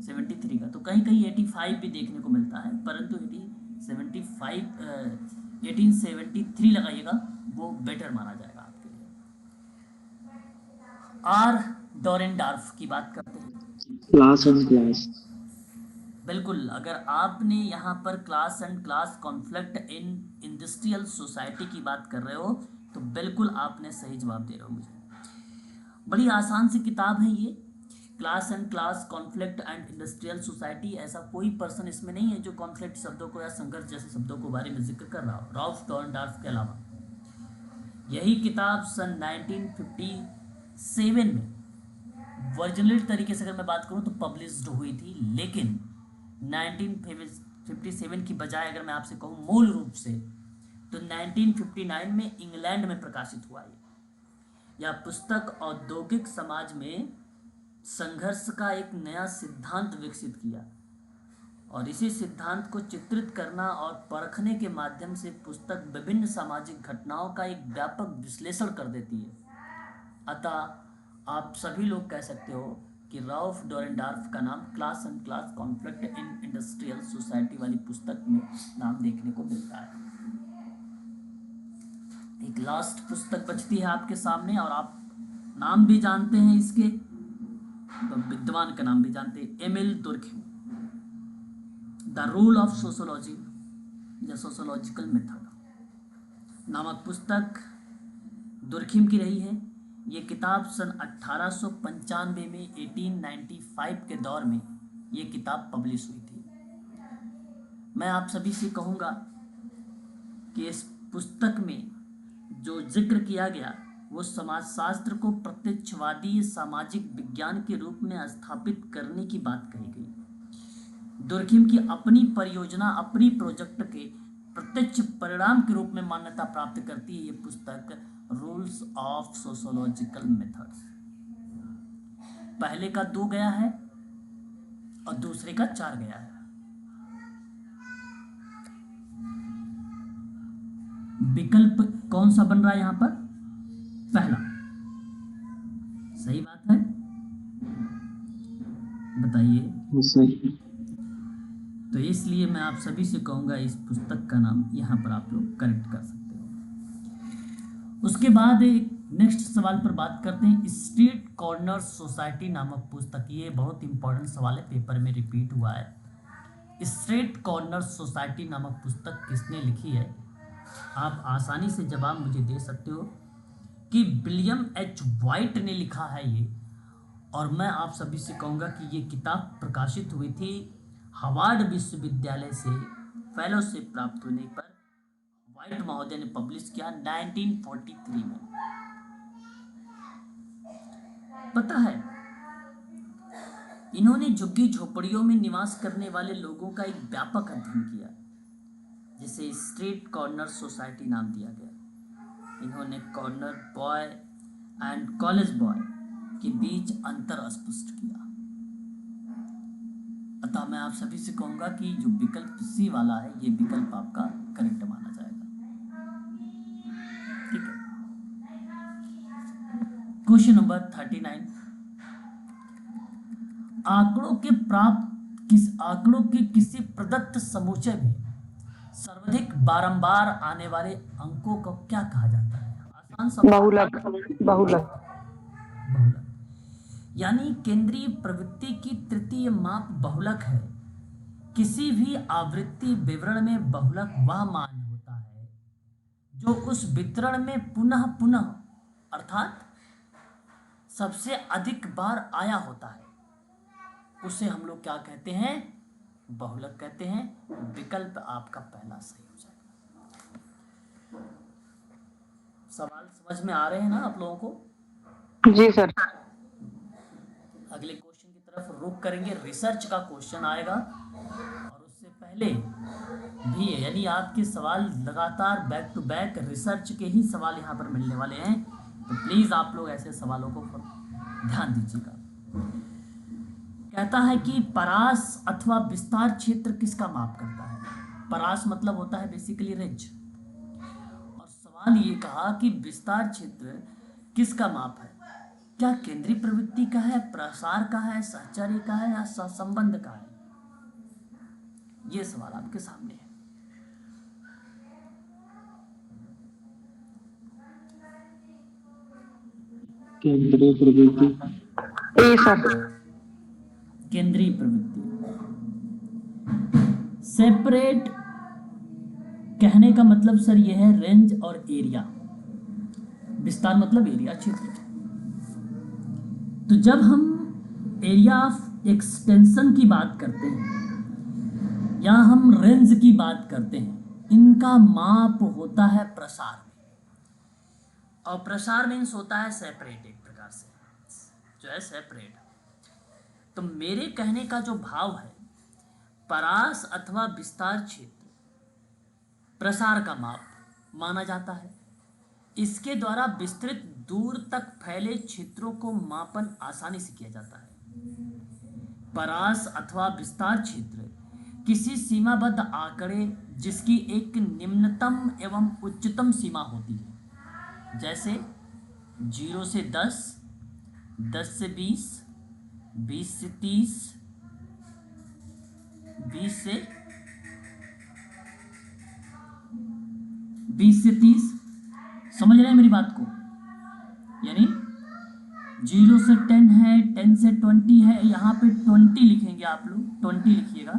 73 का, तो कहीं कहीं 85 भी देखने को मिलता है, परंतु 1873 लगाइएगा, वो बेटर माना जाएगा आपके लिए। आर डोरेनडार्फ की बात करते हैं। Class and class. बिल्कुल, अगर आपने यहाँ पर class and class conflict in industrial society की बात कर रहे हो तो बिल्कुल आपने सही जवाब दे रहे हो मुझे। बड़ी आसान सी किताब है ये, class and class conflict and industrial society. ऐसा कोई पर्सन इसमें नहीं है जो कॉन्फ्लिक्ट शब्दों को या संघर्ष जैसे शब्दों को बारे में जिक्र कर रहा हो, रॉल्फ डॉर्नडार्फ के अलावा। यही किताब सन 1957 में वर्जिनल तरीके से अगर मैं बात करूं तो पब्लिश्ड हुई थी, लेकिन 1957 की बजाय अगर मैं आपसे कहूं मूल रूप से तो 1959 में इंग्लैंड में प्रकाशित हुआ है। यह पुस्तक औद्योगिक समाज में संघर्ष का एक नया सिद्धांत विकसित किया और इसी सिद्धांत को चित्रित करना और परखने के माध्यम से पुस्तक विभिन्न सामाजिक घटनाओं का एक व्यापक विश्लेषण कर देती है। अतः आप सभी लोग कह सकते हो कि रॉल्फ डोरेनडार्फ का नाम class and class conflict in industrial society वाली पुस्तक में नाम देखने को मिलता है। एक लास्ट पुस्तक बचती है आपके सामने और आप नाम भी जानते हैं इसके, तो विद्वान का नाम भी जानते हैं, Emile Durkheim, the rule of sociology या सोशोलॉजिकल मेथड नामक पुस्तक दुर्खिम की रही है। ये किताब सन 1895 में 1895 के दौर में ये किताब पब्लिश हुई थी। मैं आप सभी से कहूँगा कि इस पुस्तक में जो जिक्र किया गया वो समाजशास्त्र को प्रत्यक्षवादी सामाजिक विज्ञान के रूप में स्थापित करने की बात कही गई। दुर्खिम की अपनी परियोजना, अपनी प्रोजेक्ट के प्रत्यक्ष परिणाम के रूप में मान्यता प्राप्त करती है ये पुस्तक रूल्स ऑफ सोशोलॉजिकल मेथड्स। पहले का 2 गया है और दूसरे का 4 गया है। विकल्प कौन सा बन रहा है यहां पर? पहला। सही बात है, बताइए। सही। तो इसलिए मैं आप सभी से कहूंगा इस पुस्तक का नाम यहां पर आप लोग करेक्ट कर सकते हो। उसके बाद एक नेक्स्ट सवाल पर बात करते हैं, स्ट्रीट कॉर्नर सोसाइटी नामक पुस्तक। ये बहुत इंपॉर्टेंट सवाल है, पेपर में रिपीट हुआ है। स्ट्रीट कॉर्नर सोसाइटी नामक पुस्तक किसने लिखी है? आप आसानी से जवाब मुझे दे सकते हो कि विलियम एच वाइट ने लिखा है ये। और मैं आप सभी से कहूँगा कि ये किताब प्रकाशित हुई थी हार्वर्ड विश्वविद्यालय से फेलोशिप प्राप्त होने पर वाइट महोदय ने पब्लिश किया 1943 में। पता है, इन्होंने झुग्गी झोपड़ियों में निवास करने वाले लोगों का एक व्यापक अध्ययन किया जिसे स्ट्रीट कॉर्नर सोसाइटी नाम दिया गया। इन्होंने corner boy and college boy के बीच अंतर स्पष्ट किया। अतः मैं आप सभी से कहूंगा कि जो विकल्प सी वाला है ये विकल्प आपका करेक्ट माना जाएगा। ठीक है। क्वेश्चन नंबर 39, आंकड़ों के किसी प्रदत्त समुच्चय में सर्वाधिक बारंबार आने वाले अंकों को क्या कहा जाता है? आसान सवाल। बहुलक। बहुलक। यानी केंद्रीय प्रवृत्ति की तृतीय माप बहुलक है। किसी भी आवृत्ति विवरण में बहुलक वह मान होता है जो उस वितरण में पुनः पुनः अर्थात सबसे अधिक बार आया होता है, उसे हम लोग क्या कहते हैं? बहुलक कहते हैं। विकल्प आपका पहला सही हो जाएगा। सवाल समझ में आ रहे हैं ना आप लोगों को? जी सर। अगले क्वेश्चन की तरफ रुख करेंगे। रिसर्च का क्वेश्चन आएगा और उससे पहले भी यानी आपके सवाल लगातार बैक टू बैक रिसर्च के ही सवाल यहाँ पर मिलने वाले हैं, तो प्लीज आप लोग ऐसे सवालों को ध्यान दीजिएगा। कहता है कि परास अथवा विस्तार क्षेत्र किसका माप करता है? परास मतलब होता है बेसिकली रेंज सवाल ये कहा कि विस्तार क्षेत्र किसका माप है? क्या केंद्रीय प्रवृत्ति का है, प्रसार का है, साहचर्य का है या सहसंबंध का है? ये सवाल आपके सामने है। केंद्रीय प्रवृत्ति। ए सर। केंद्रीय प्रवृत्ति। सेपरेट कहने का मतलब सर यह है रेंज और एरिया। विस्तार मतलब एरिया, क्षेत्र। तो जब हम एरिया ऑफ एक्सटेंशन की बात करते हैं या हम रेंज की बात करते हैं, इनका माप होता है प्रसार में, और प्रसार मीन्स होता है सेपरेट, एक प्रकार से जो है सेपरेट। तो मेरे कहने का जो भाव है, परास अथवा विस्तार क्षेत्र प्रसार का माप माना जाता है। इसके द्वारा विस्तृत दूर तक फैले क्षेत्रों को मापन आसानी से किया जाता है। परास अथवा विस्तार क्षेत्र किसी सीमाबद्ध आंकड़े जिसकी एक निम्नतम एवं उच्चतम सीमा होती है, जैसे 0 से 10, 10 से 20, 20 से 30, 20 से 30। समझ रहे हैं मेरी बात को? यानी 0 से 10 है, 10 से 20 है, यहाँ पे 20 लिखेंगे आप लोग, 20 लिखिएगा,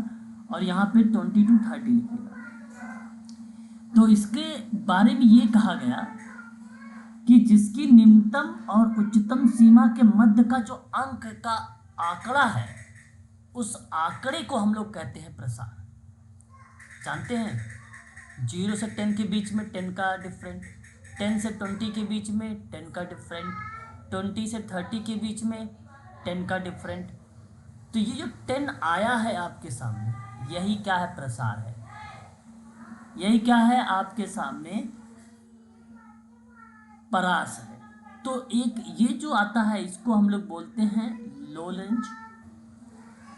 और यहाँ पे 20 to 30 लिखिएगा। तो इसके बारे में ये कहा गया कि जिसकी निम्नतम और उच्चतम सीमा के मध्य का जो अंक का आंकड़ा है, उस आंकड़े को हम लोग कहते हैं प्रसार। जानते हैं, 0 से 10 के बीच में 10 का डिफरेंट, 10 से 20 के बीच में 10 का डिफरेंट, 20 से 30 के बीच में 10 का डिफरेंट। तो ये जो 10 आया है आपके सामने, यही क्या है? प्रसार है। यही क्या है आपके सामने? परास है। तो एक ये जो आता है, इसको हम लोग बोलते हैं लो रेंज,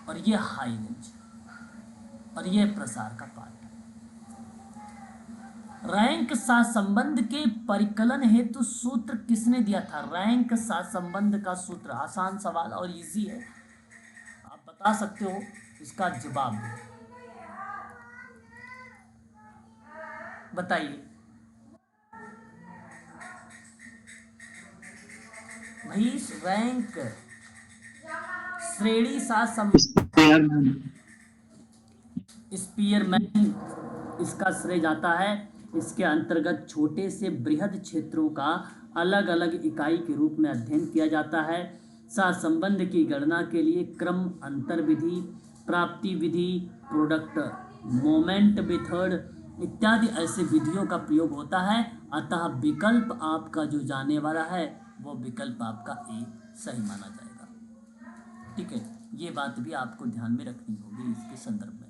और ये हाई रेंज, और ये प्रसार का पार्ट। रैंक सहसंबंध के परिकलन हेतु सूत्र किसने दिया था? रैंक सहसंबंध का सूत्र आसान सवाल और इजी है, आप बता सकते हो इसका जवाब। बताइए भाई। रैंक श्रेणी सहसंबंध, स्पीयरमैन इसका श्रेय जाता है। इसके अंतर्गत छोटे से बृहद क्षेत्रों का अलग अलग इकाई के रूप में अध्ययन किया जाता है। सहसंबंध की गणना के लिए क्रम अंतर विधि, प्राप्ति विधि, प्रोडक्ट मोमेंट मेथड इत्यादि ऐसे विधियों का प्रयोग होता है। अतः विकल्प आपका जो जाने वाला है, वो विकल्प आपका ए सही माना जाएगा। ठीक है, ये बात भी आपको ध्यान में रखनी होगी इसके संदर्भ में।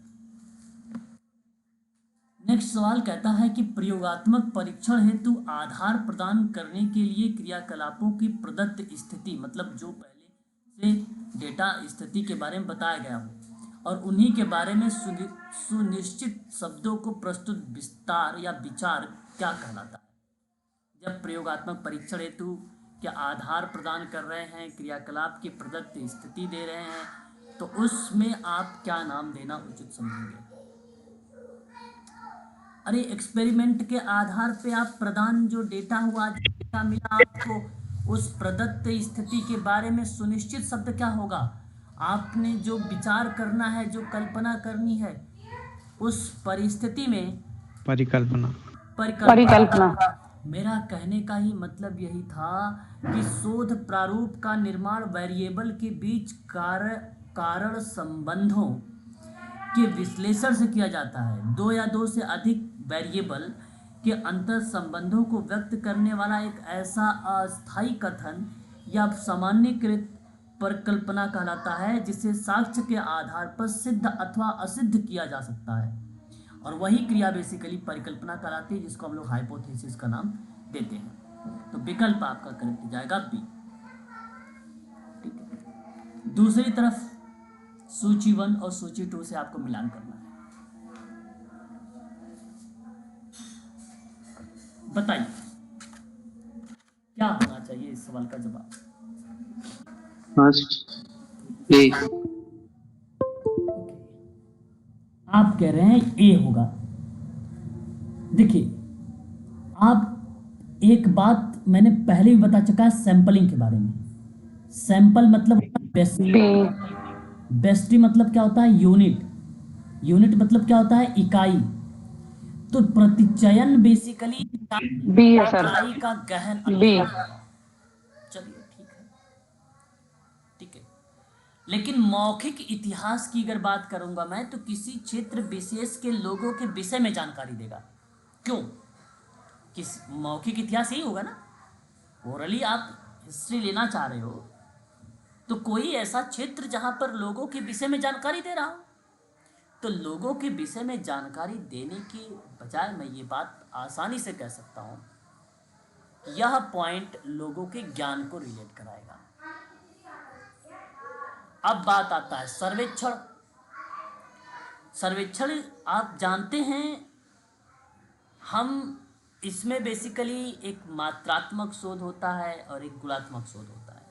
नेक्स्ट सवाल कहता है कि प्रयोगात्मक परीक्षण हेतु आधार प्रदान करने के लिए क्रियाकलापों की प्रदत्त स्थिति, मतलब जो पहले से डेटा स्थिति के बारे में बताया गया हो, और उन्हीं के बारे में सुनिश्चित शब्दों को प्रस्तुत विस्तार या विचार क्या कहलाता है? जब प्रयोगात्मक परीक्षण हेतु क्या आधार प्रदान कर रहे हैं, क्रियाकलाप की प्रदत्त स्थिति दे रहे हैं, तो उसमें आप क्या नाम देना उचित समझेंगे? अरे एक्सपेरिमेंट के आधार पे आप प्रदान जो डेटा हुआ, डेटा मिला आपको, उस प्रदत्त स्थिति के बारे में सुनिश्चित शब्द क्या होगा? आपने जो विचार करना है, जो कल्पना करनी है, उस परिस्थिति में परिकल्पना। मेरा कहने का ही मतलब यही था कि शोध प्रारूप का निर्माण वेरिएबल के बीच कारण संबंधों के विश्लेषण से किया जाता है। 2 या 2 से अधिक वेरिएबल के अंतर संबंधों को व्यक्त करने वाला एक ऐसा अस्थायी कथन या सामान्यीकृत परिकल्पना कहलाता है जिसे साक्ष्य के आधार पर सिद्ध अथवा असिद्ध किया जा सकता है, और वही क्रिया बेसिकली परिकल्पना कहलाती है, जिसको हम लोग हाइपोथेसिस का नाम देते हैं। तो विकल्प आपका करेक्ट जाएगा बी। ठीक है, दूसरी तरफ सूची 1 और सूची 2 से आपको मिलान करना है। बताइए क्या होना चाहिए इस सवाल का जवाब? First A. आप कह रहे हैं ए होगा। देखिए, आप एक बात मैंने पहले भी बता चुका है सैंपलिंग के बारे में। सैंपल मतलब बेसिक, बी बेस्टी मतलब क्या होता है? यूनिट। यूनिट मतलब क्या होता है? इकाई। तो प्रतिचयन बेसिकली बी है सर, इकाई का गहन बी। अध्ययन होगा। चलिए ठीक है, ठीक है। लेकिन मौखिक इतिहास की अगर बात करूंगा मैं, तो किसी क्षेत्र विशेष के लोगों के विषय में जानकारी देगा। क्यों? किस मौखिक इतिहास यही होगा ना। ओरली आप हिस्ट्री लेना चाह रहे हो, तो कोई ऐसा क्षेत्र जहां पर लोगों के विषय में जानकारी दे रहा हो। तो लोगों के विषय में जानकारी देने की बजाय मैं ये बात आसानी से कह सकता हूं, यह पॉइंट लोगों के ज्ञान को रिलेट कराएगा। अब बात आता है सर्वेक्षण। सर्वेक्षण आप जानते हैं, हम इसमें बेसिकली एक मात्रात्मक शोध होता है और एक गुणात्मक शोध होता है।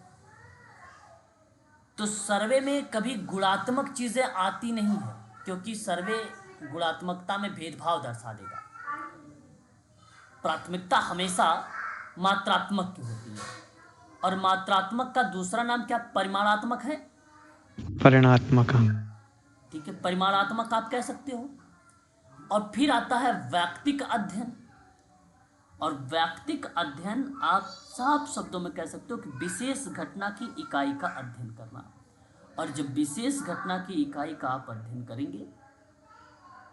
तो सर्वे में कभी गुणात्मक चीजें आती नहीं है, क्योंकि सर्वे गुणात्मकता में भेदभाव दर्शा देगा। प्राथमिकता हमेशा मात्रात्मक की होती है, और मात्रात्मक का दूसरा नाम क्या? परिमाणात्मक है। परिणात्मक। ठीक है, परिमाणात्मक आप कह सकते हो। और फिर आता है वैयक्तिक अध्ययन। और वैयक्तिक अध्ययन आप साफ शब्दों में कह सकते हो कि विशेष घटना की इकाई का अध्ययन करना। और जब विशेष घटना की इकाई का आप अध्ययन करेंगे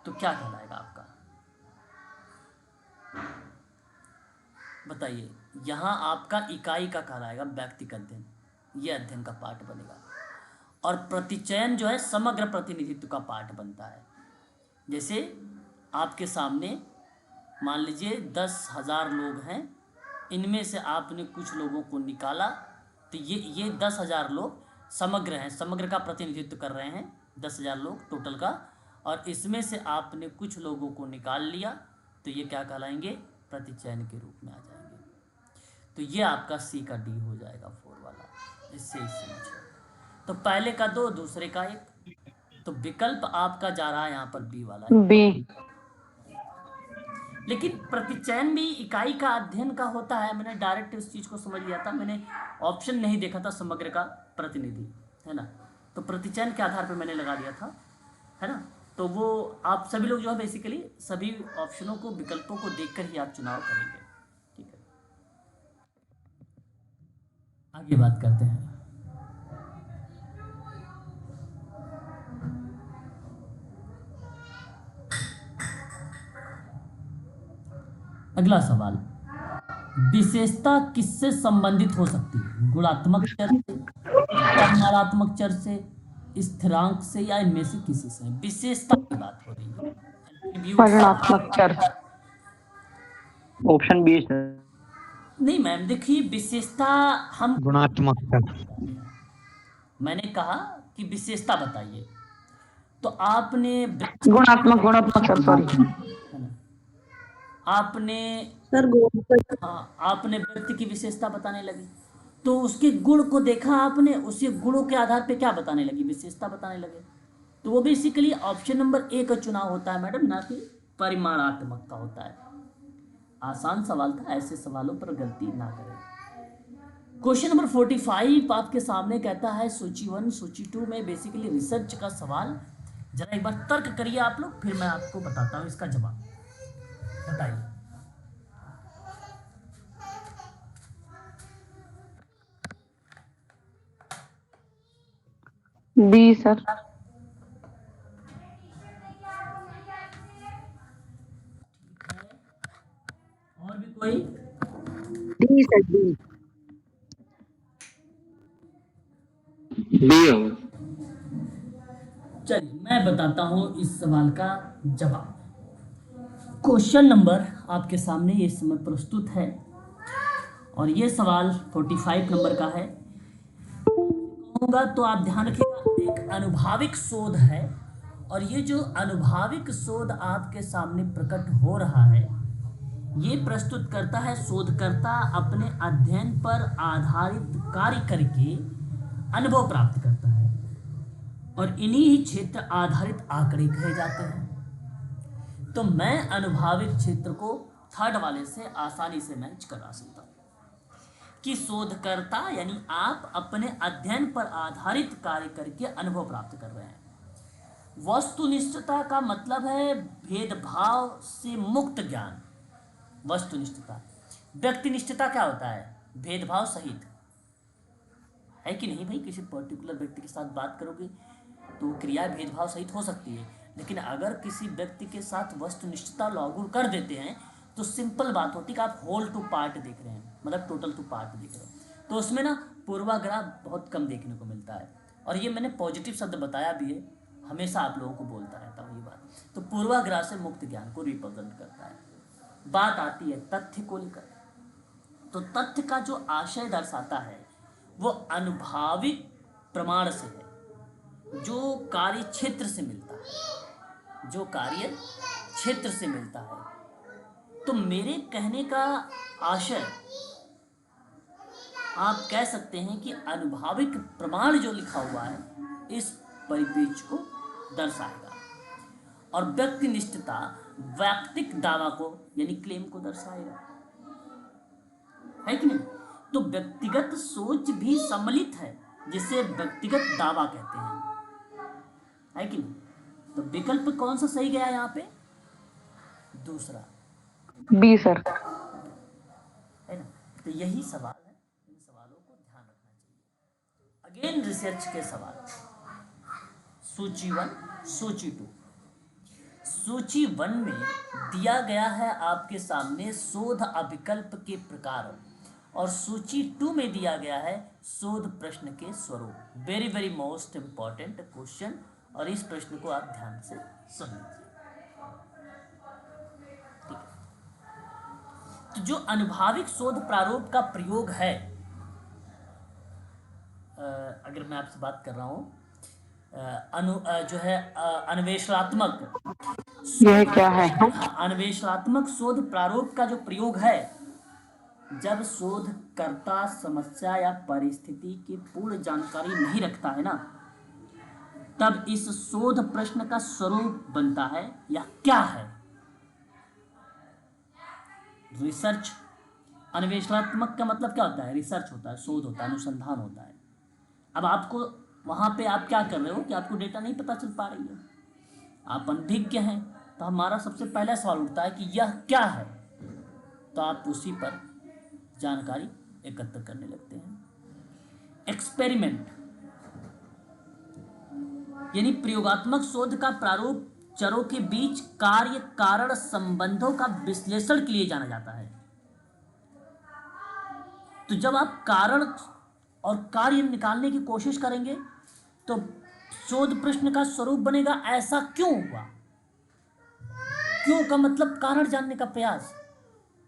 तो क्या कहलाएगा आपका? बताइए। यहां आपका इकाई का कहलाएगा वैयक्तिक अध्ययन, यह अध्ययन का पार्ट बनेगा। और प्रतिचयन जो है समग्र प्रतिनिधित्व का पार्ट बनता है। जैसे आपके सामने मान लीजिए 10,000 लोग हैं, इनमें से आपने कुछ लोगों को निकाला, तो ये 10,000 लोग समग्र हैं, समग्र का प्रतिनिधित्व कर रहे हैं 10,000 लोग टोटल का। और इसमें से आपने कुछ लोगों को निकाल लिया, तो ये क्या कहलाएंगे? प्रतिचयन के रूप में आ जाएंगे। तो ये आपका सी का डी हो जाएगा 4 वाला। इससे समझो। तो पहले का 2, दूसरे का 1। तो विकल्प आपका जा रहा है यहाँ पर बी वाला है। बी। लेकिन प्रतिचयन भी इकाई का अध्ययन का होता है। मैंने डायरेक्ट इस चीज को समझ लिया था, मैंने ऑप्शन नहीं देखा था समग्र का प्रतिनिधि, है ना। तो प्रतिचयन के आधार पर मैंने लगा दिया था, है ना। तो वो आप सभी लोग जो है बेसिकली सभी ऑप्शनों को, विकल्पों को देखकर ही आप चुनाव करेंगे। ठीक है, आगे बात करते हैं। अगला सवाल, विशेषता किससे संबंधित हो सकती है? गुणात्मक चर से, परिमाणात्मक चर से, स्थिरांक से, या इनमें से किसी से? विशेषता की बात हो रही है। परिणात्मक चर। Option B sir. नहीं मैम, देखिए विशेषता हम, गुणात्मक। मैंने कहा कि विशेषता बताइए, तो आपने गुणात्मक चर, सॉरी। आपने सर हाँ, आपने व्यक्ति की विशेषता बताने लगी, तो उसके गुण को देखा आपने, उसी गुणों के आधार पे क्या बताने लगी? विशेषता बताने लगे। तो वो बेसिकली ऑप्शन नंबर ए का चुनाव होता है मैडम, ना कि परिमाणात्मक का होता है। आसान सवाल था, ऐसे सवालों पर गलती ना करें। क्वेश्चन नंबर 45 आपके सामने कहता है सूची 1 सूची 2 में बेसिकली रिसर्च का सवाल। जरा एक बार तर्क करिए आप लोग, फिर मैं आपको बताता हूं इसका जवाब। बताइए। B sir. और भी कोई? D sir, D. बी होगा। चलिए मैं बताता हूं इस सवाल का जवाब। क्वेश्चन नंबर आपके सामने इस समय प्रस्तुत है, और ये सवाल 45 नंबर का है। कहूँगा तो आप ध्यान रखिएगा, एक अनुभाविक शोध है, और ये जो अनुभाविक शोध आपके सामने प्रकट हो रहा है, ये प्रस्तुत करता है शोधकर्ता अपने अध्ययन पर आधारित कार्य करके अनुभव प्राप्त करता है और इन्हीं ही क्षेत्र आधारित आंकड़े कहे जाते हैं। तो मैं अनुभाविक क्षेत्र को थर्ड वाले से आसानी से मैच करा सकता हूँ कि शोधकर्ता यानी आप अपने अध्ययन पर आधारित कार्य करके अनुभव प्राप्त कर रहे हैं। वस्तुनिष्ठता का मतलब है भेदभाव से मुक्त ज्ञान। वस्तुनिष्ठता। व्यक्तिनिष्ठता क्या होता है? भेदभाव सहित, है कि नहीं भाई? किसी पर्टिकुलर व्यक्ति के साथ बात करोगे तो क्रिया भेदभाव सहित हो सकती है, लेकिन अगर किसी व्यक्ति के साथ वस्तुनिष्ठता लागू कर देते हैं तो सिंपल बात होती है कि आप होल टू पार्ट देख रहे हैं, मतलब टोटल टू पार्ट देख रहे हैं। तो उसमें ना पूर्वाग्रह बहुत कम देखने को मिलता है, और ये मैंने पॉजिटिव शब्द बताया भी है, हमेशा आप लोगों को बोलता रहता हूँ ये बात। तो पूर्वाग्रह से मुक्त ज्ञान को रिप्रेजेंट करता है। बात आती है तथ्य को लेकर। तो तथ्य का जो आशय दर्शाता है वो अनुभाविक प्रमाण से है, जो कार्य क्षेत्र से मिलता है, जो कार्य क्षेत्र से मिलता है। तो मेरे कहने का आशय आप कह सकते हैं कि अनुभाविक प्रमाण जो लिखा हुआ है इस परिप्रेक्ष्य को दर्शाएगा, और व्यक्तिनिष्ठता वैयक्तिक दावा को यानी क्लेम को दर्शाएगा, है कि नहीं? तो व्यक्तिगत सोच भी सम्मिलित है जिसे व्यक्तिगत दावा कहते हैं, है कि नहीं? तो विकल्प कौन सा सही गया यहाँ पे? दूसरा, बी सर। है ना? तो यही सवाल है, इन सवालों को ध्यान रखना चाहिए। अगेन रिसर्च के सवाल, सूची 1, सूची 2। सूची 1 में दिया गया है आपके सामने शोध अभिकल्प के प्रकार, और सूची 2 में दिया गया है शोध प्रश्न के स्वरूप। Very very most important question, और इस प्रश्न को आप ध्यान से समझिए। ठीक है, तो जो अनुभाविक शोध प्रारूप का प्रयोग है, अगर मैं आपसे बात कर रहा हूँ जो है अन्वेषणात्मक, यह क्या है? अन्वेषणात्मक शोध प्रारूप का जो प्रयोग है, जब शोधकर्ता समस्या या परिस्थिति की पूर्ण जानकारी नहीं रखता है ना, तब इस शोध प्रश्न का स्वरूप बनता है या क्या है? रिसर्च। अन्वेषणात्मक का मतलब क्या होता है? रिसर्च होता है, शोध होता है, अनुसंधान होता है। अब आपको वहां पे आप क्या कर रहे हो कि आपको डेटा नहीं पता चल पा रही है, आप अनभिज्ञ हैं, तो हमारा सबसे पहला सवाल उठता है कि यह क्या है, तो आप उसी पर जानकारी एकत्र करने लगते हैं। एक्सपेरिमेंट यानी प्रयोगात्मक शोध का प्रारूप चरों के बीच कार्य कारण संबंधों का विश्लेषण के लिए जाना जाता है। तो जब आप कारण और कार्य निकालने की कोशिश करेंगे तो शोध प्रश्न का स्वरूप बनेगा ऐसा क्यों हुआ। क्यों का मतलब कारण जानने का प्रयास।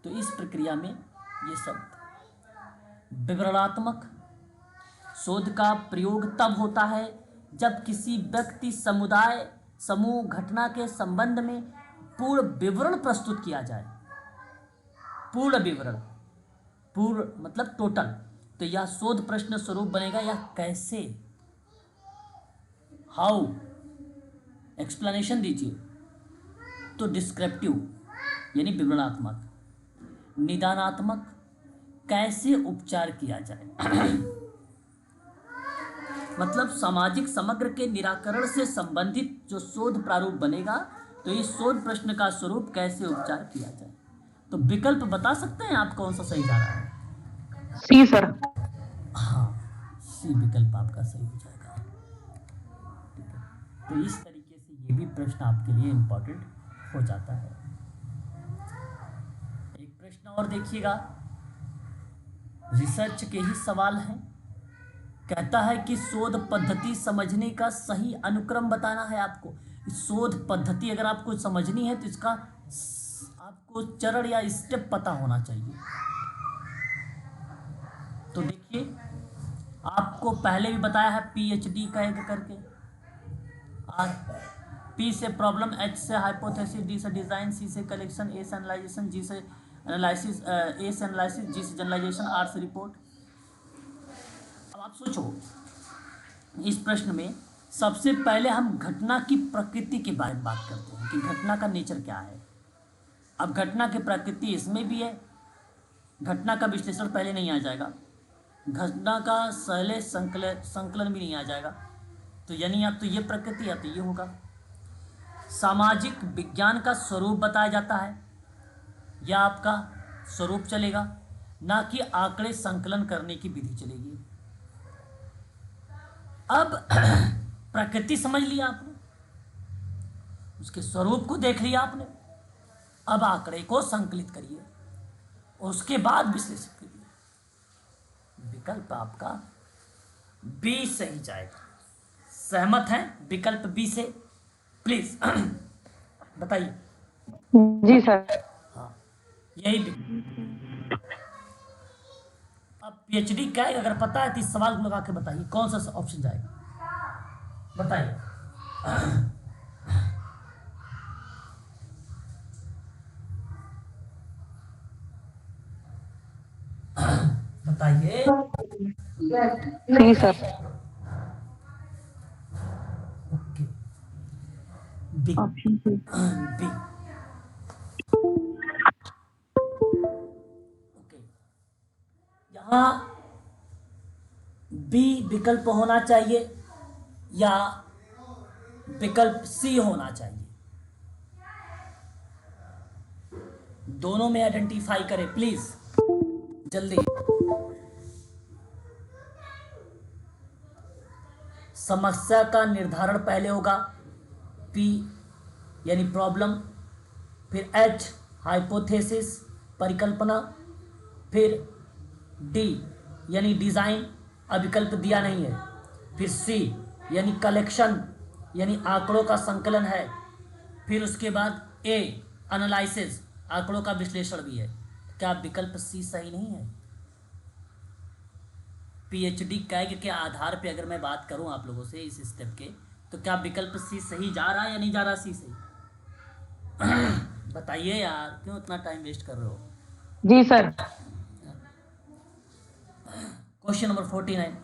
तो इस प्रक्रिया में ये शब्द विवरणात्मक शोध का प्रयोग तब होता है जब किसी व्यक्ति, समुदाय, समूह, घटना के संबंध में पूर्ण विवरण प्रस्तुत किया जाए। पूर्ण विवरण, पूर्ण मतलब टोटल। तो यह शोध प्रश्न स्वरूप बनेगा या कैसे, हाउ, एक्सप्लेनेशन दीजिए। तो डिस्क्रिप्टिव यानी विवरणात्मक, निदानात्मक कैसे उपचार किया जाए मतलब सामाजिक समग्र के निराकरण से संबंधित जो शोध प्रारूप बनेगा, तो इस शोध प्रश्न का स्वरूप कैसे उपचार किया जाए। तो विकल्प बता सकते हैं आप कौन सा सही जा रहा है? सी सर। हाँ, सी विकल्प आपका सही हो जाएगा। ठीक है, तो इस तरीके से ये भी प्रश्न आपके लिए इम्पोर्टेंट हो जाता है। एक प्रश्न और देखिएगा, रिसर्च के ही सवाल हैं। कहता है कि शोध पद्धति समझने का सही अनुक्रम बताना है आपको। शोध पद्धति अगर आपको समझनी है तो इसका आपको चरण या स्टेप पता होना चाहिए। तो देखिए, आपको पहले भी बताया है PhD का एक करके, P से प्रॉब्लम, H से हाइपोथेसिस, D से डिजाइन, C से कलेक्शन, A से एनालाइजेशन, G से एनालिसिस, ए से एनालिसिस, जी से जनरलाइजेशन, आर से रिपोर्ट। अब आप सोचो इस प्रश्न में सबसे पहले हम घटना की प्रकृति के बारे में बात करते हैं कि घटना का नेचर क्या है। अब घटना की प्रकृति इसमें भी है, घटना का विश्लेषण पहले नहीं आ जाएगा, घटना का सहले संकलन भी नहीं आ जाएगा। तो यानी या तो ये प्रकृति या तो ये होगा। सामाजिक विज्ञान का स्वरूप बताया जाता है, या आपका स्वरूप चलेगा, ना कि आंकड़े संकलन करने की विधि चलेगी। अब प्रकृति समझ लिया आपने, उसके स्वरूप को देख लिया आपने, अब आंकड़े को संकलित करिए, उसके बाद विश्लेषण करिए। विकल्प आपका बी सही जाएगा। सहमत हैं विकल्प बी से? प्लीज बताइए। जी सर। हाँ, यही अब पीएचडी क्या है अगर पता है तो इस सवाल को लगा के बताइए कौन सा ऑप्शन जाएगा, बताइए। बताइए। C sir. Okay, B. Option C. B. Okay, यहाँ बी विकल्प होना चाहिए या विकल्प सी होना चाहिए? दोनों में आइडेंटिफाई करें प्लीज, जल्दी। समस्या का निर्धारण पहले होगा, पी यानी प्रॉब्लम, फिर एच हाइपोथेसिस परिकल्पना, फिर डी यानी डिजाइन, अब विकल्प दिया नहीं है, फिर सी यानी कलेक्शन यानी आंकड़ों का संकलन है, फिर उसके बाद ए एनालिसिस आंकड़ों का विश्लेषण भी है। क्या विकल्प सी सही नहीं है? पीएचडी कैग के आधार पे अगर मैं बात करूं आप लोगों से इस स्टेप के, तो क्या विकल्प सी सही जा रहा है या नहीं जा रहा? सी सही बताइए यार, क्यों इतना टाइम वेस्ट कर रहे हो? जी सर। क्वेश्चन नंबर 49,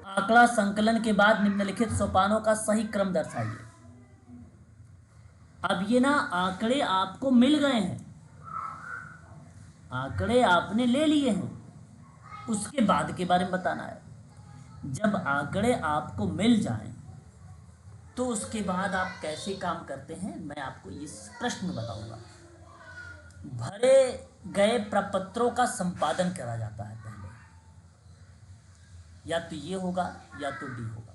आंकड़ा संकलन के बाद निम्नलिखित सोपानों का सही क्रम दर्शाइए। अब ये ना आंकड़े आपको मिल गए हैं, आंकड़े आपने ले लिए हैं, उसके बाद के बारे में बताना है। जब आंकड़े आपको मिल जाएं तो उसके बाद आप कैसे काम करते हैं मैं आपको इस प्रश्न में बताऊंगा। भरे गए प्रपत्रों का संपादन करा जाता है पहले, या तो ये होगा या तो डी होगा।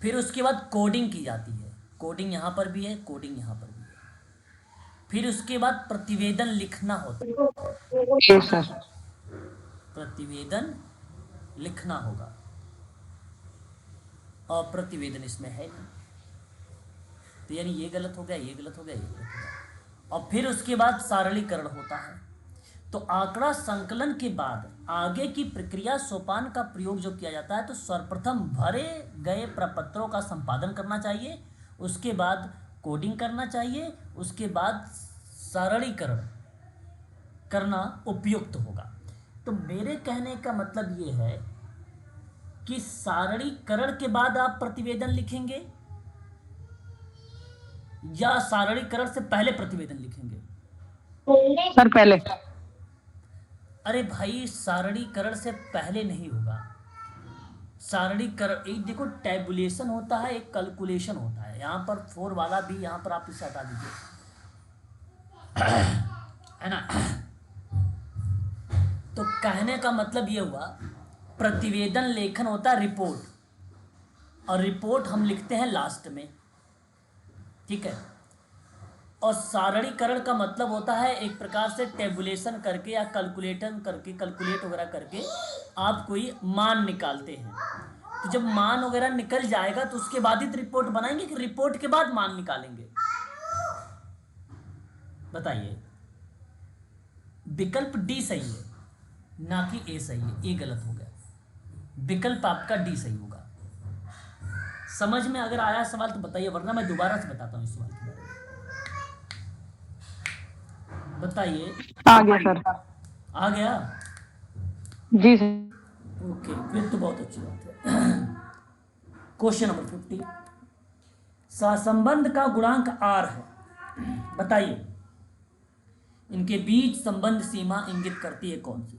फिर उसके बाद कोडिंग की जाती है, कोडिंग यहाँ पर भी है, कोडिंग यहाँ पर भी है। फिर उसके बाद प्रतिवेदन लिखना होता है, जी सर। प्रतिवेदन लिखना होगा और प्रतिवेदन इसमें है नहीं, तो यानी ये गलत हो गया, ये गलत हो गया, ये गलत हो गया। और फिर उसके बाद सारणीकरण होता है। तो आंकड़ा संकलन के बाद आगे की प्रक्रिया सोपान का प्रयोग जो किया जाता है, तो सर्वप्रथम भरे गए प्रपत्रों का संपादन करना चाहिए, उसके बाद कोडिंग करना चाहिए, उसके बाद सारणीकरण करना उपयुक्त होगा। तो मेरे कहने का मतलब ये है कि सारणीकरण के बाद आप प्रतिवेदन लिखेंगे या सारणीकरण से पहले प्रतिवेदन लिखेंगे? सर पहले। अरे भाई, सारणीकरण से पहले नहीं होगा। सारणीकरण, एक देखो टैबुलेशन होता है, एक कैलकुलेशन होता है। यहाँ पर 4 वाला भी यहाँ पर आप इसे हटा दीजिए, है ना। तो कहने का मतलब ये हुआ, प्रतिवेदन लेखन होता है रिपोर्ट, और रिपोर्ट हम लिखते हैं लास्ट में, ठीक है। और सारणीकरण का मतलब होता है एक प्रकार से टेबुलेशन करके या कैलकुलेट वगैरह करके आप कोई मान निकालते हैं। तो जब मान वगैरह निकल जाएगा तो उसके बाद ही रिपोर्ट बनाएंगे कि रिपोर्ट के बाद मान निकालेंगे? बताइए। विकल्प डी सही है, ना कि ए सही है। ए गलत हो गया, विकल्प आपका डी सही होगा। समझ में अगर आया सवाल तो बताइए, वरना मैं दोबारा से बताता हूँ इस सवाल के बारे में। बताइए। आ गया सर। आ गया? जी सर। ओके, फिर तो बहुत अच्छी बात है। क्वेश्चन नंबर 50, सहसंबंध का गुणांक r है, बताइए इनके बीच संबंध सीमा इंगित करती है कौन सी?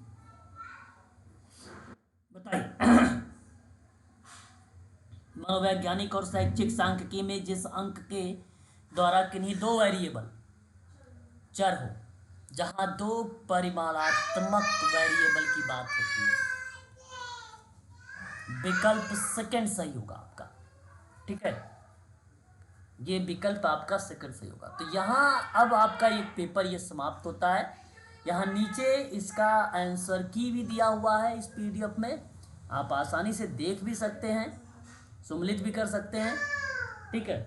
बताइए। मनोवैज्ञानिक और शैक्षिक सांख्यिकी में जिस अंक के द्वारा किन्हीं दो वेरिएबल चर हो, जहां दो परिमाणात्मक वेरिएबल की बात होती है, विकल्प सेकंड सही होगा आपका। ठीक है, ये विकल्प आपका सेकंड सही होगा। तो यहाँ अब आपका एक पेपर ये समाप्त होता है। यहाँ नीचे इसका आंसर की भी दिया हुआ है इस पीडीएफ में, आप आसानी से देख भी सकते हैं, सम्मिलित भी कर सकते हैं। ठीक है,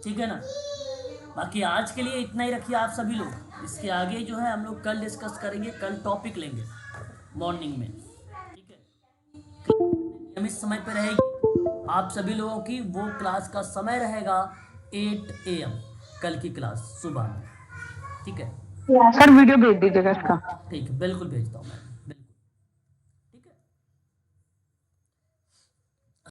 ठीक है ना। बाकी आज के लिए इतना ही रखिए आप सभी लोग। इसके आगे जो है हम लोग कल डिस्कस करेंगे, कल टॉपिक लेंगे मॉर्निंग में। ठीक है, नियमित समय पर रहेगी आप सभी लोगों की, वो क्लास का समय रहेगा 8 AM कल की क्लास सुबह में। ठीक है सर वीडियो भेज दीजिएगा इसका। ठीक है, बिल्कुल भेजता हूँ मैं।